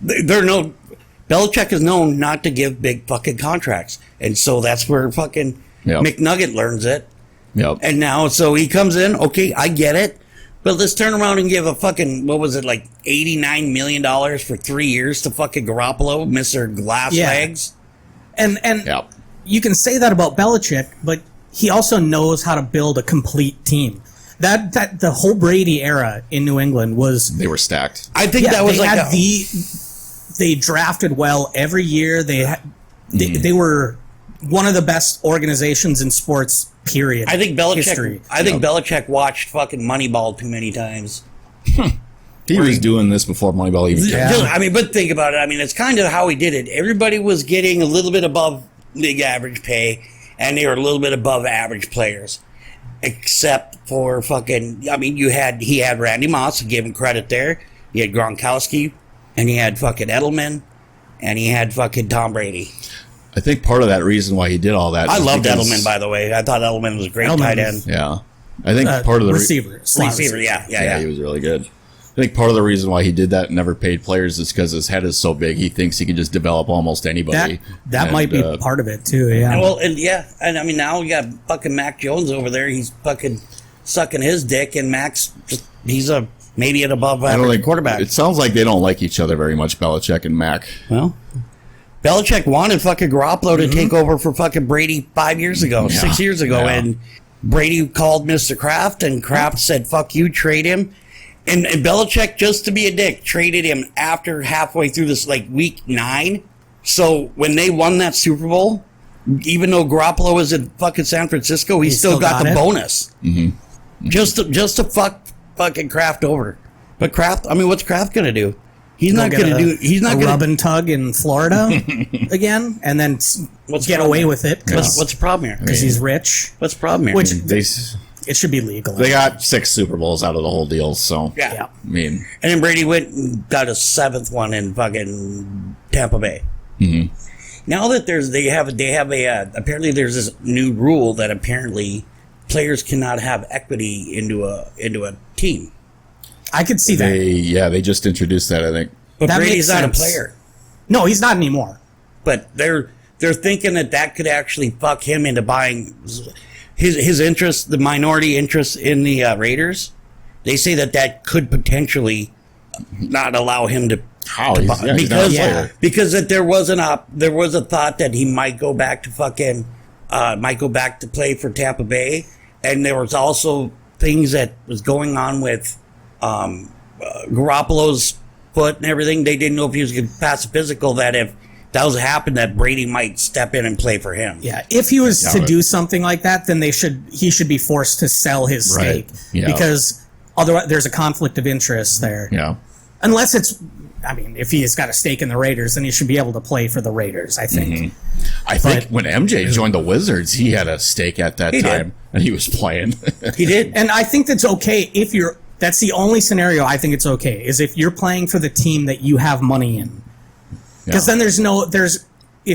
Belichick is known not to give big fucking contracts, and so that's where fucking McNugget learns it. Yep. And now, so he comes in. Okay, I get it, but let's turn around and give a fucking like $89 million for 3 years to fucking Garoppolo, Mr. Glass Legs. And you can say that about Belichick, but he also knows how to build a complete team. That the whole Brady era in New England they were stacked. I think that was they drafted well every year. They were one of the best organizations in sports. Period. I think Belichick. History. I think Belichick watched fucking Moneyball too many times. He was doing this before Moneyball even came. I mean, but think about it. I mean, it's kind of how he did it. Everybody was getting a little bit above league average pay, and they were a little bit above average players. Except for fucking, I mean, he had Randy Moss, give him credit there. He had Gronkowski, and he had fucking Edelman, and he had fucking Tom Brady. I think part of that reason why he did all that. I loved Edelman, by the way. I thought Edelman was a great tight end. Yeah. I think part of the receiver. Yeah. He was really good. I think part of the reason why he did that and never paid players is because his head is so big. He thinks he can just develop almost anybody. That might be part of it too. Yeah. Well, and I mean now you got fucking Mac Jones over there. He's fucking sucking his dick, and Mac's he's maybe an above average quarterback. It sounds like they don't like each other very much, Belichick and Mac. Well, Belichick wanted fucking Garoppolo to take over for fucking Brady 5 years ago, 6 years ago, and Brady called Mr. Kraft, and Kraft said, "Fuck you, trade him." And Belichick, just to be a dick, traded him after halfway through this, like week 9. So when they won that Super Bowl, even though Garoppolo was in fucking San Francisco, he still got the bonus. Mm-hmm. Just to fuck fucking Kraft over. But Kraft, I mean, what's Kraft gonna do? He's not gonna do. He's not gonna rub and tug in Florida again, and then get away with it. What's the problem here? Because he's rich. What's the problem here? Which it should be legal. They got 6 Super Bowls out of the whole deal, so yeah. I mean, and then Brady went and got a 7th one in fucking Tampa Bay. Mm-hmm. Now that they have apparently there's this new rule that apparently players cannot have equity into a team. I could see that. They just introduced that, I think. But that Brady's not a player. No, he's not anymore. But they're thinking that could actually fuck him into buying his interest, the minority interest in the Raiders. They say that could potentially not allow him to. How? Because that there was a thought that he might go back to play for Tampa Bay, and there was also things that was going on with Garoppolo's foot and everything. They didn't know if he was going to pass a physical. That if that was to happen, that Brady might step in and play for him. Yeah, if he was to do something like that, then he should be forced to sell his stake because otherwise there's a conflict of interest there. Yeah, unless it's. I mean, if he has got a stake in the Raiders, then he should be able to play for the Raiders, I think. Mm-hmm. I think when MJ joined the Wizards, he had a stake at that time, and he was playing. He did. And I think that's okay if you're... That's the only scenario I think it's okay, is if you're playing for the team that you have money in. Because then it's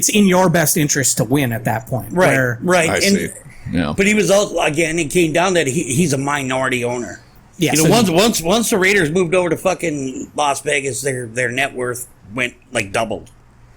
in your best interest to win at that point. Right. I see. Yeah. But he was also, again, it came down that he's a minority owner. Yeah, once the Raiders moved over to fucking Las Vegas, their net worth went like doubled.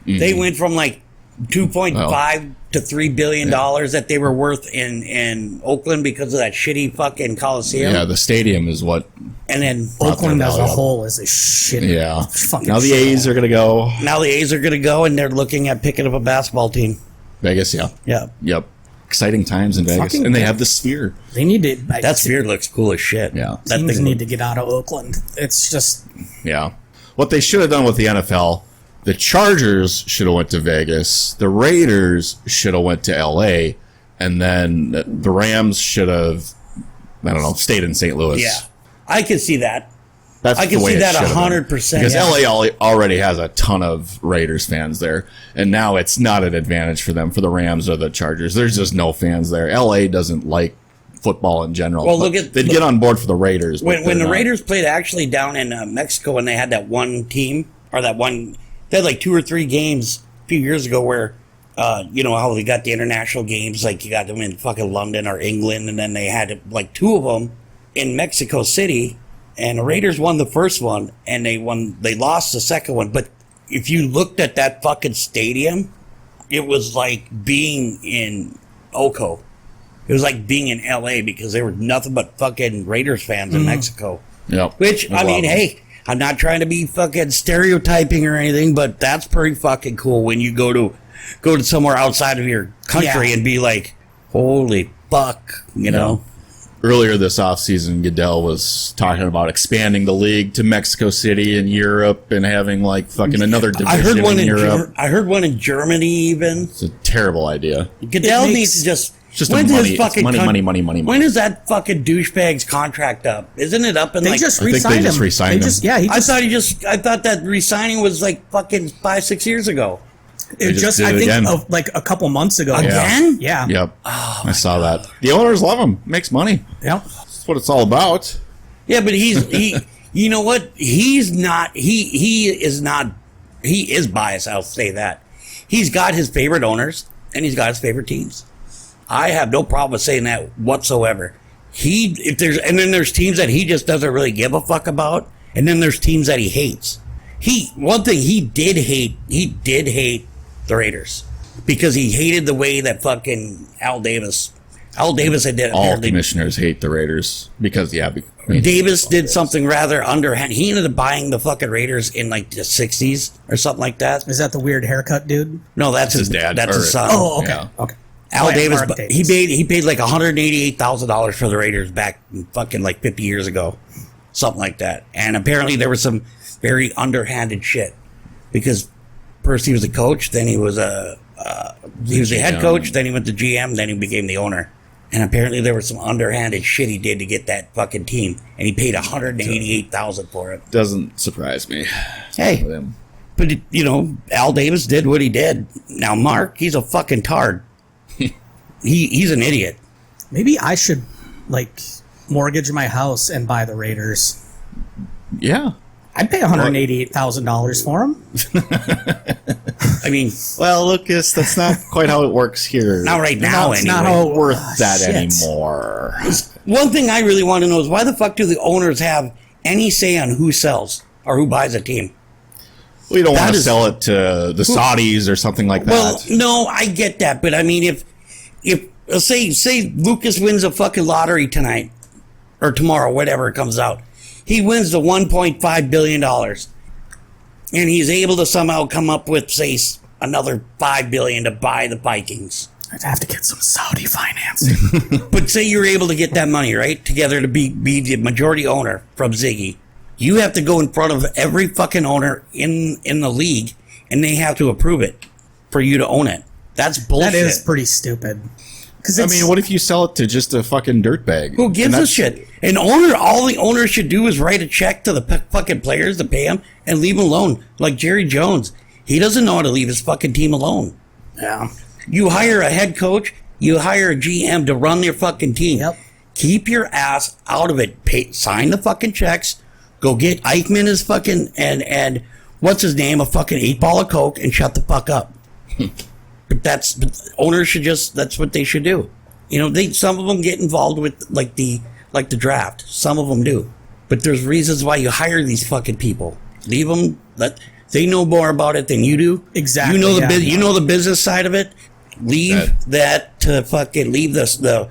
Mm-hmm. They went from like 2.5 to $3 billion that they were worth in Oakland because of that shitty fucking Coliseum. Yeah, the stadium is what. And then Oakland as a whole is a shit. Yeah. Now the A's are gonna go. Now the A's are gonna go, and they're looking at picking up a basketball team. Vegas, yeah. Yeah. Yep. exciting times in Vegas. Fucking And they good. have the Sphere. They need to. That sphere looks cool as shit. Yeah. That Teams thing need to get out of Oakland. It's just Yeah. What they should have done with the NFL, the Chargers should have went to Vegas. The Raiders should have went to LA. And then the Rams should have, I don't know, stayed in St. Louis. Yeah, I can see that. That's I can the way see it that should have been. 100%. Because Yeah. LA already has a ton of Raiders fans there, and now it's not an advantage for them for the Rams or the Chargers. There's just no fans there. LA doesn't like football in general. Well, but they'd get on board for the Raiders. but When they're the not. Raiders played actually down in Mexico, and they had that one team or that one, they had like 2 or 3 games a few years ago where, you know how they got the international games, like you got them in fucking London or England, and then they had like 2 of them in Mexico City. And the Raiders won the first one, and they lost the second one. But if you looked at that fucking stadium, it was like being in Oco. It was like being in LA because there were nothing but fucking Raiders fans in Mexico. Yep. Which, I mean, Wow. hey, I'm not trying to be fucking stereotyping or anything, but that's pretty fucking cool when you go to somewhere outside of your country Yeah. and be like, holy fuck, you know? Earlier this offseason, Goodell was talking about expanding the league to Mexico City and Europe and having like fucking another division I heard one in in Europe. I heard one in Germany even. It's a terrible idea. Goodell makes- needs to just. It's just a when's money- his fucking it's money. When is that fucking douchebag's contract up? Isn't it up in they like? just I think they re-signed just him. re-signed They him. just- yeah, he just, I thought that re-signing was like fucking 5-6 years ago. it just just did I it think again. like a couple months ago. Again? Yeah. Yep. I saw that. The owners love him. Makes money. Yeah. That's what it's all about. Yeah, but he you know what? He's not he is biased, I'll say that. He's got his favorite owners and he's got his favorite teams. I have no problem with saying that whatsoever. And then there's teams that he just doesn't really give a fuck about, and then there's teams that he hates. One thing he did hate the Raiders because he hated the way that fucking Al Davis had did All apparently. commissioners hate the Raiders because, I mean, Davis did something rather underhand. He ended up buying the fucking Raiders in like the 60s or something like that. Is that the weird haircut dude? No, that's his dad, That's or- his son. Oh, okay. Yeah. Okay. Al Mark Davis. Davis. He paid like $188,000 for the Raiders back fucking like 50 years ago, something like that. And apparently there was some very underhanded shit because first he was a coach, then he was a head coach, then he went to GM, then he became the owner. And apparently there was some underhanded shit he did to get that fucking team, and he paid $188,000 for it. doesn't surprise me. Hey, With him. but you know, Al Davis did what he did. Now Mark, he's a fucking tard. He's an idiot. Maybe I should like mortgage my house and buy the Raiders. Yeah. I'd pay $188,000 for them. I mean, Well, Lucas, that's not quite how it works here. not right now it's anyway. not how it worth that shit. anymore. One thing I really want to know is why the fuck do the owners have any say on who sells or who buys a team? We don't want That to is- sell it to the Saudis or something like Well, that. no, I get that, but I mean, if say Lucas wins a fucking lottery tonight or tomorrow, whatever it comes out, he wins the $1.5 billion, and he's able to somehow come up with say another $5 billion to buy the Vikings. I'd have to get some Saudi financing. But say you're able to get that money right together to be the majority owner from Ziggy. You have to go in front of every fucking owner in the league, and they have to approve it for you to own it. That's bullshit. That is pretty stupid. Because I mean, what if you sell it to just a fucking dirtbag? Who gives And a that's- shit? All the owner should do is write a check to the fucking players to pay them and leave them alone. Like Jerry Jones. He doesn't know how to leave his fucking team alone. Yeah. You hire a head coach, you hire a GM to run your fucking team. Yep. Keep your ass out of it. Sign the fucking checks. Go get Eichmann his fucking and what's his name, a fucking 8-ball of coke, and shut the fuck up. But owners should that's what they should do. You know, some of them get involved with like the draft. Some of them do. But there's reasons why you hire these fucking people. Leave them. They know more about it than you do. Exactly, You know yeah. you know the business side of it. Leave that to fucking leave the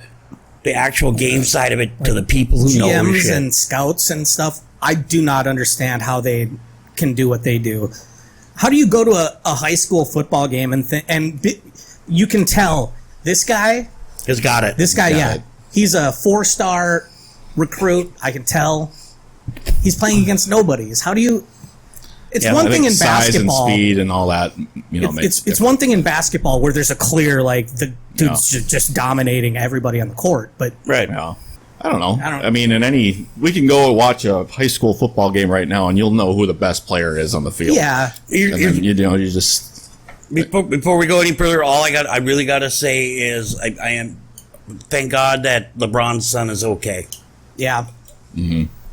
actual game side of it to the people who know their GMs shit. and scouts and stuff. I do not understand how they can do what they do. How do you go to a high school football game and you can tell this guy Has got it. This guy, Got yeah. it. He's a 4-star recruit, I can tell. He's playing against nobodies. How do you... It's Yeah, one I thing think in size basketball. and speed and all that, It's one thing in basketball where there's a clear, like, the dude's just dominating everybody on the court. But Right. Yeah. I don't know. I don't- I mean, we can go watch a high school football game right now, and you'll know who the best player is on the field. yeah, Here- And then, you just Before we go any further, I really got to say is I am thank God that LeBron's son is okay. yeah.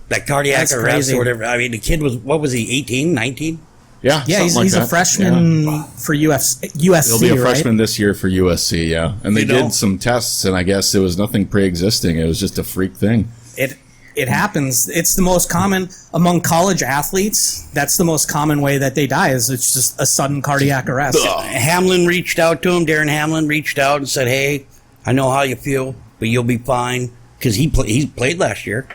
That cardiac That's arrest crazy. or whatever. I mean, the kid was, what was he, 18, 19? yeah, Yeah, something like he's a that. freshman Yeah. for USC, He'll be a right? freshman this year for USC. Yeah, and they You know? did some tests, and I guess it was nothing pre-existing. It was just a freak thing. It happens. It's the most common among college athletes. That's the most common way that they die. Is it's just a sudden cardiac arrest. Hamlin reached out to him. Darren Hamlin reached out and said, "Hey, I know how you feel, but you'll be fine." Because he played last year.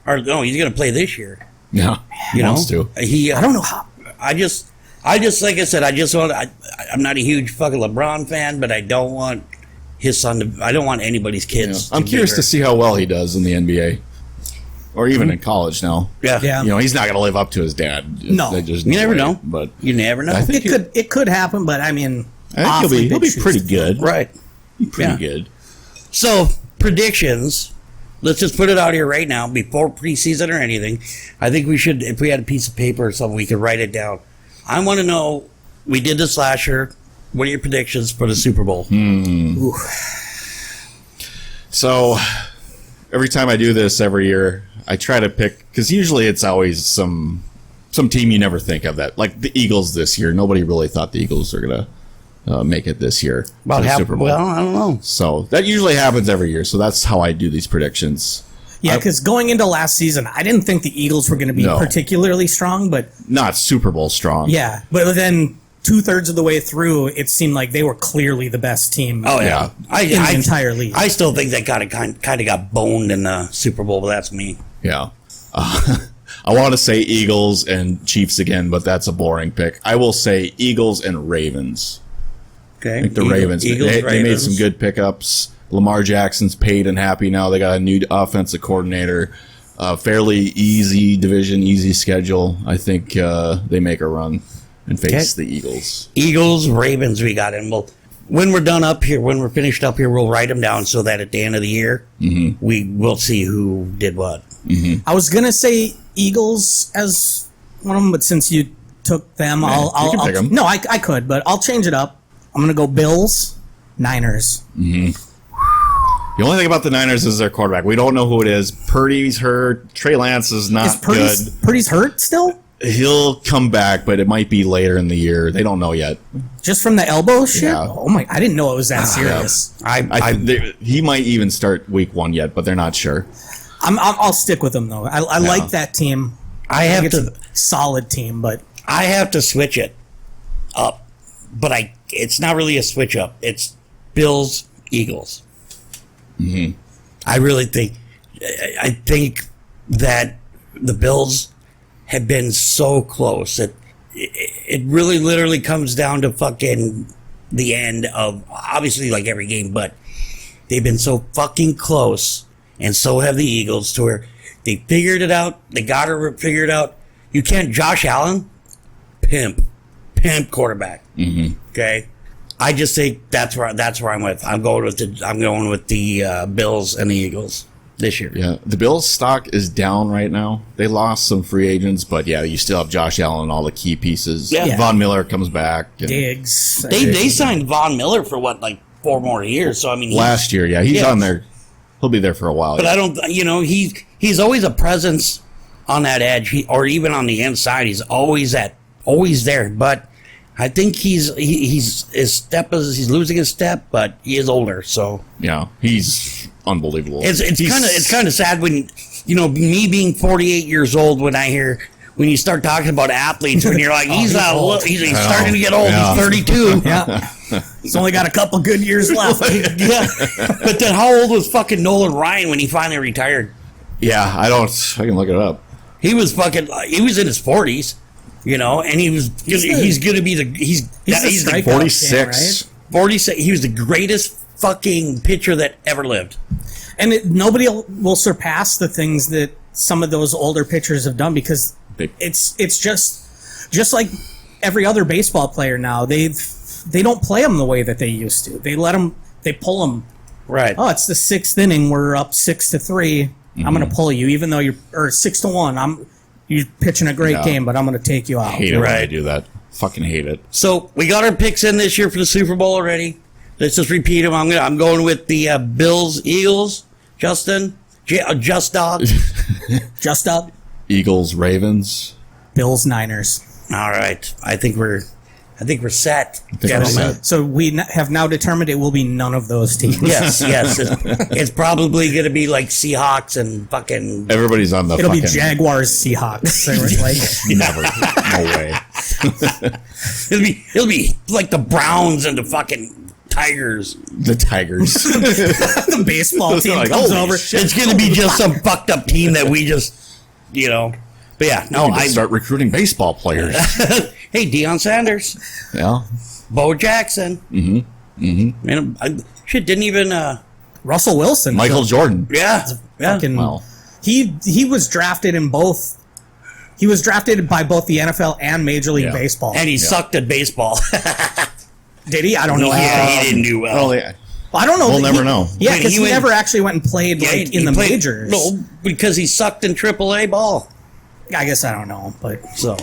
Or no, he's going to play this year. Yeah, You know? wants to. He, I don't know how. I just, like I said, I'm not a huge fucking LeBron fan, but I don't want his son to, I don't want anybody's Yeah. kids. I'm curious to see how well he does in the NBA, or even in college now. Yeah. Yeah. You know, he's not going to live up to his dad. No. There's just You never way. know. But You never know. I think It could happen, but I mean, I think awfully he'll big be shoes pretty to fill. good. Right. Pretty Yeah. good. So, predictions. Let's just put it out here right now before preseason or anything. I think we should, if we had a piece of paper or something, we could write it down. I want to know, we did this last year. What are your predictions for the Super Bowl? So every time I do this every year, I try to pick, because usually it's always some team you never think of, that like the Eagles this year. Nobody really thought the Eagles are gonna make it this year About to the half, Super Bowl. well, I don't know. So that usually happens every year. So that's how I do these predictions. Yeah, because going into last season, I didn't think the Eagles were going to be No. particularly strong, but Not Super Bowl strong. yeah. But then 2/3 of the way through, it seemed like they were clearly the best team. Oh, yeah. Yeah. In the entire league. I still think they kind of got boned in the Super Bowl, but that's me. Yeah. I want to say Eagles and Chiefs again, but that's a boring pick. I will say Eagles and Ravens. Okay. I think the Ravens. They made some good pickups. Lamar Jackson's paid and happy now. They got a new offensive coordinator. Fairly easy division, easy schedule. I think they make a run and face the Eagles. Eagles, Ravens, we got in. Well, when we're done up here, when we're finished up here, we'll write them down so that at the end of the year, we will see who did what. I was going to say Eagles as one of them, but since you took them, you can pick 'em. No, I could, but I'll change it up. I'm going to go Bills, Niners. The only thing about the Niners is their quarterback. We don't know who it is. Purdy's hurt. Trey Lance is not Is Purdy's, good. Purdy's hurt still? He'll come back, but it might be later in the year. They don't know yet. Just from the elbow shit? Yeah. Oh my, I didn't know it was that serious. He might even start week 1 yet, but they're not sure. I'll stick with them though. I like that team. I have think it's to. a solid team, but I have to switch it up, but it's not really a switch up. It's Bills, Eagles. I really think, I think that the Bills have been so close that it really literally comes down to fucking the end of, obviously like every game, but they've been so fucking close, and so have the Eagles, to where they figured it out. They got her figured out. You can't, Josh Allen, pimp quarterback. Okay, I just think that's where I'm with. I'm going with the Bills and the Eagles this year. Yeah, the Bills' stock is down right now. They lost some free agents, but yeah, you still have Josh Allen and all the key pieces. Yeah. Von Miller comes back. and Diggs. They signed Von Miller for what, like 4 more years. So I mean, last year, yeah, he's Yeah. on there. He'll be there for a while. but I don't, he's always a presence on that edge, or even on the inside. He's always there. But I think he's losing his step, but he is older. So Yeah, he's unbelievable. it's kind of sad when, me being 48 years old, when you start talking about athletes, when you're like, he's starting to get old. Yeah. He's 32. Yeah. He's only got a couple good years left. Yeah. But then how old was fucking Nolan Ryan when he finally retired? Yeah, I can look it up. He was in his 40s, and he's going to be he's the the strikeout 46. king, 46. He was the greatest fucking pitcher that ever lived. And nobody will surpass the things that some of those older pitchers have done, because it's just like every other baseball player now. They don't play them the way that they used to. They pull them. Right. Oh, it's the 6th inning. We're up 6-3. I'm going to pull you, even though you're 6-1. You're pitching a great game, but I'm going to take you out. Hate it when I do that. Fucking hate it. So we got our picks in this year for the Super Bowl already. Let's just repeat them. I'm going with the Bills, Eagles. Justin, just dog. Just up. Eagles, Ravens. Bills, Niners. All right. I think we're set. So we have now determined it will be none of those teams. Yes. It's probably going to be like Seahawks and fucking. Everybody's on the. It'll fucking, be Jaguars, Seahawks. Never. No way. It'll be like the Browns and the fucking Tigers. The Tigers. The baseball team Like, comes holy over. shit. It's going to be just some fucked up team that we just, But yeah, no, I start recruiting baseball players. Hey, Deion Sanders, Yeah. Bo Jackson. Man, didn't even. Russell Wilson. Michael Jordan. Yeah. Fucking, Well, he was drafted in both. He was drafted by both the NFL and Major League Baseball. And he sucked at baseball. Did he? I don't know. Yeah, he didn't do well. I don't know. We'll never know. Yeah, because he went- never actually went and played Yeah, in he the played- majors. No, because he sucked in AAA ball. I guess I don't know, but So,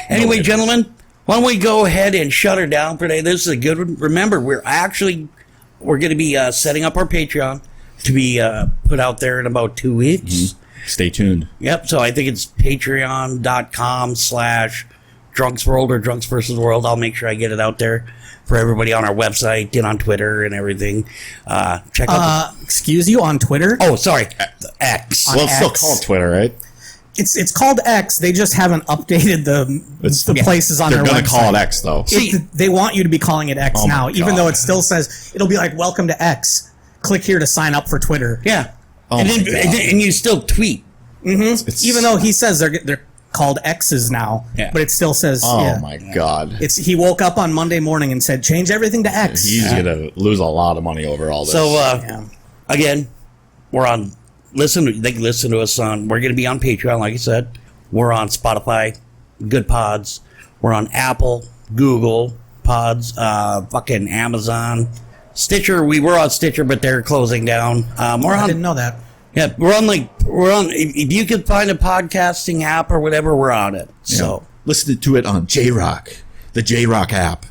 anyway, gentlemen, why don't we go ahead and shut her down for today? This is a good one. Remember, we're going to be setting up our Patreon to be put out there in about 2 weeks. stay tuned. Yep. So I think it's patreon.com/drunksworld or drunks versus world. I'll make sure I get it out there for everybody on our website and on Twitter and everything. Check out. excuse you, on Twitter. Sorry, X. Well, it's still X. called Twitter, right? It's called X. They just haven't updated the places on They're their going website. to call it X, though. They want you to be calling it X Oh my now, even God. though it still says it'll be like "Welcome to X." Click here to sign up for Twitter. Yeah. Oh and, my then, God. and you still tweet. Even though he says they're called X's now, Yeah. but it still says. Oh, my God. He woke up on Monday morning and said, "Change everything to X." He's going to lose a lot of money over all this. So, Yeah. again, we're on. They can listen to us on. We're going to be on Patreon, like I said. We're on Spotify, Good Pods. We're on Apple, Google Pods, fucking Amazon, Stitcher. We were on Stitcher, but they're closing down. We're I on. didn't know that. Yeah, we're on. If you could find a podcasting app or whatever, we're on it. So, listen to it on J-Rock, the J-Rock app.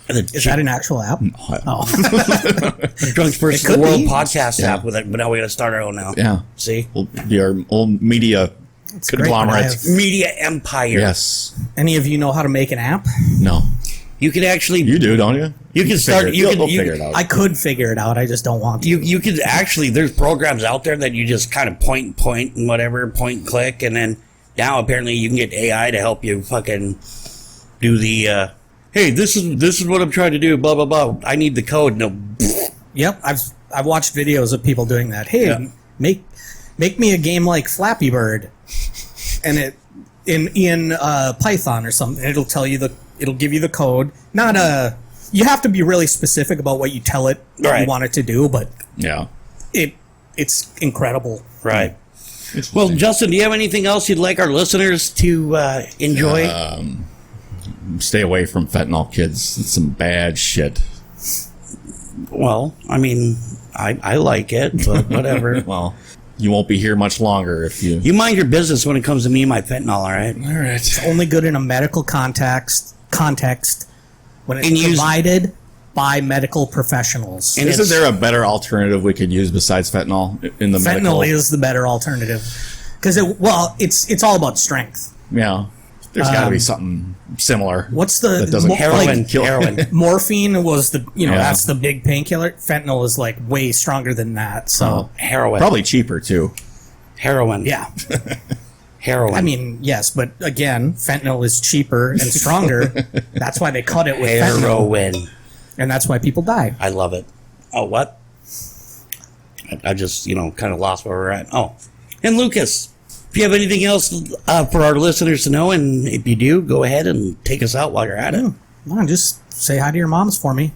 Is that an actual app? Oh, Drunks versus It could the World be. podcast Yeah. app with it, but now we got to start our own now. Yeah. See, We'll be our old media great when I conglomerate. have- media empire. Yes. any of you know how to make an app? No. You can actually. You do, don't you? You can start. You We'll can. figure it out. I could figure it out. I just don't want to. You could actually. There's programs out there that you just kind of point and whatever, point and click, and then now apparently you can get AI to help you fucking do the. Hey, this is what I'm trying to do. Blah blah blah. I need the code. No. Yep, I've watched videos of people doing that. Hey, Yeah. make me a game like Flappy Bird, and it in Python or something. It'll tell you it'll give you the code. You have to be really specific about what you tell it that Right. you want it to do, but Yeah. it's incredible. Right. Well, Justin, do you have anything else you'd like our listeners to enjoy? Stay away from fentanyl, kids. It's some bad shit. Well, I mean, I like it, but whatever. Well, you won't be here much longer if you... You mind your business when it comes to me and my fentanyl, all right? All right. It's only good in a medical context when it's And use- provided by medical professionals. And Isn't it's- there a better alternative we could use besides fentanyl in the medical? Fentanyl is the better alternative because it's all about strength. Yeah. There's got to be something similar. What's the that doesn't Heroin. kill- Heroin. morphine was Yeah. that's the big painkiller. Fentanyl is like way stronger than that. So Heroin. Probably cheaper too. Heroin. yeah, Heroin. I mean yes, but again, fentanyl is cheaper and stronger. That's why they cut it with fentanyl, heroin. and that's why people die. I love it. Oh, what? I just, kind of lost where we're at. Oh, and Lucas, if you have anything else for our listeners to know, and if you do, go ahead and take us out while you're at it. Come on, just say hi to your moms for me.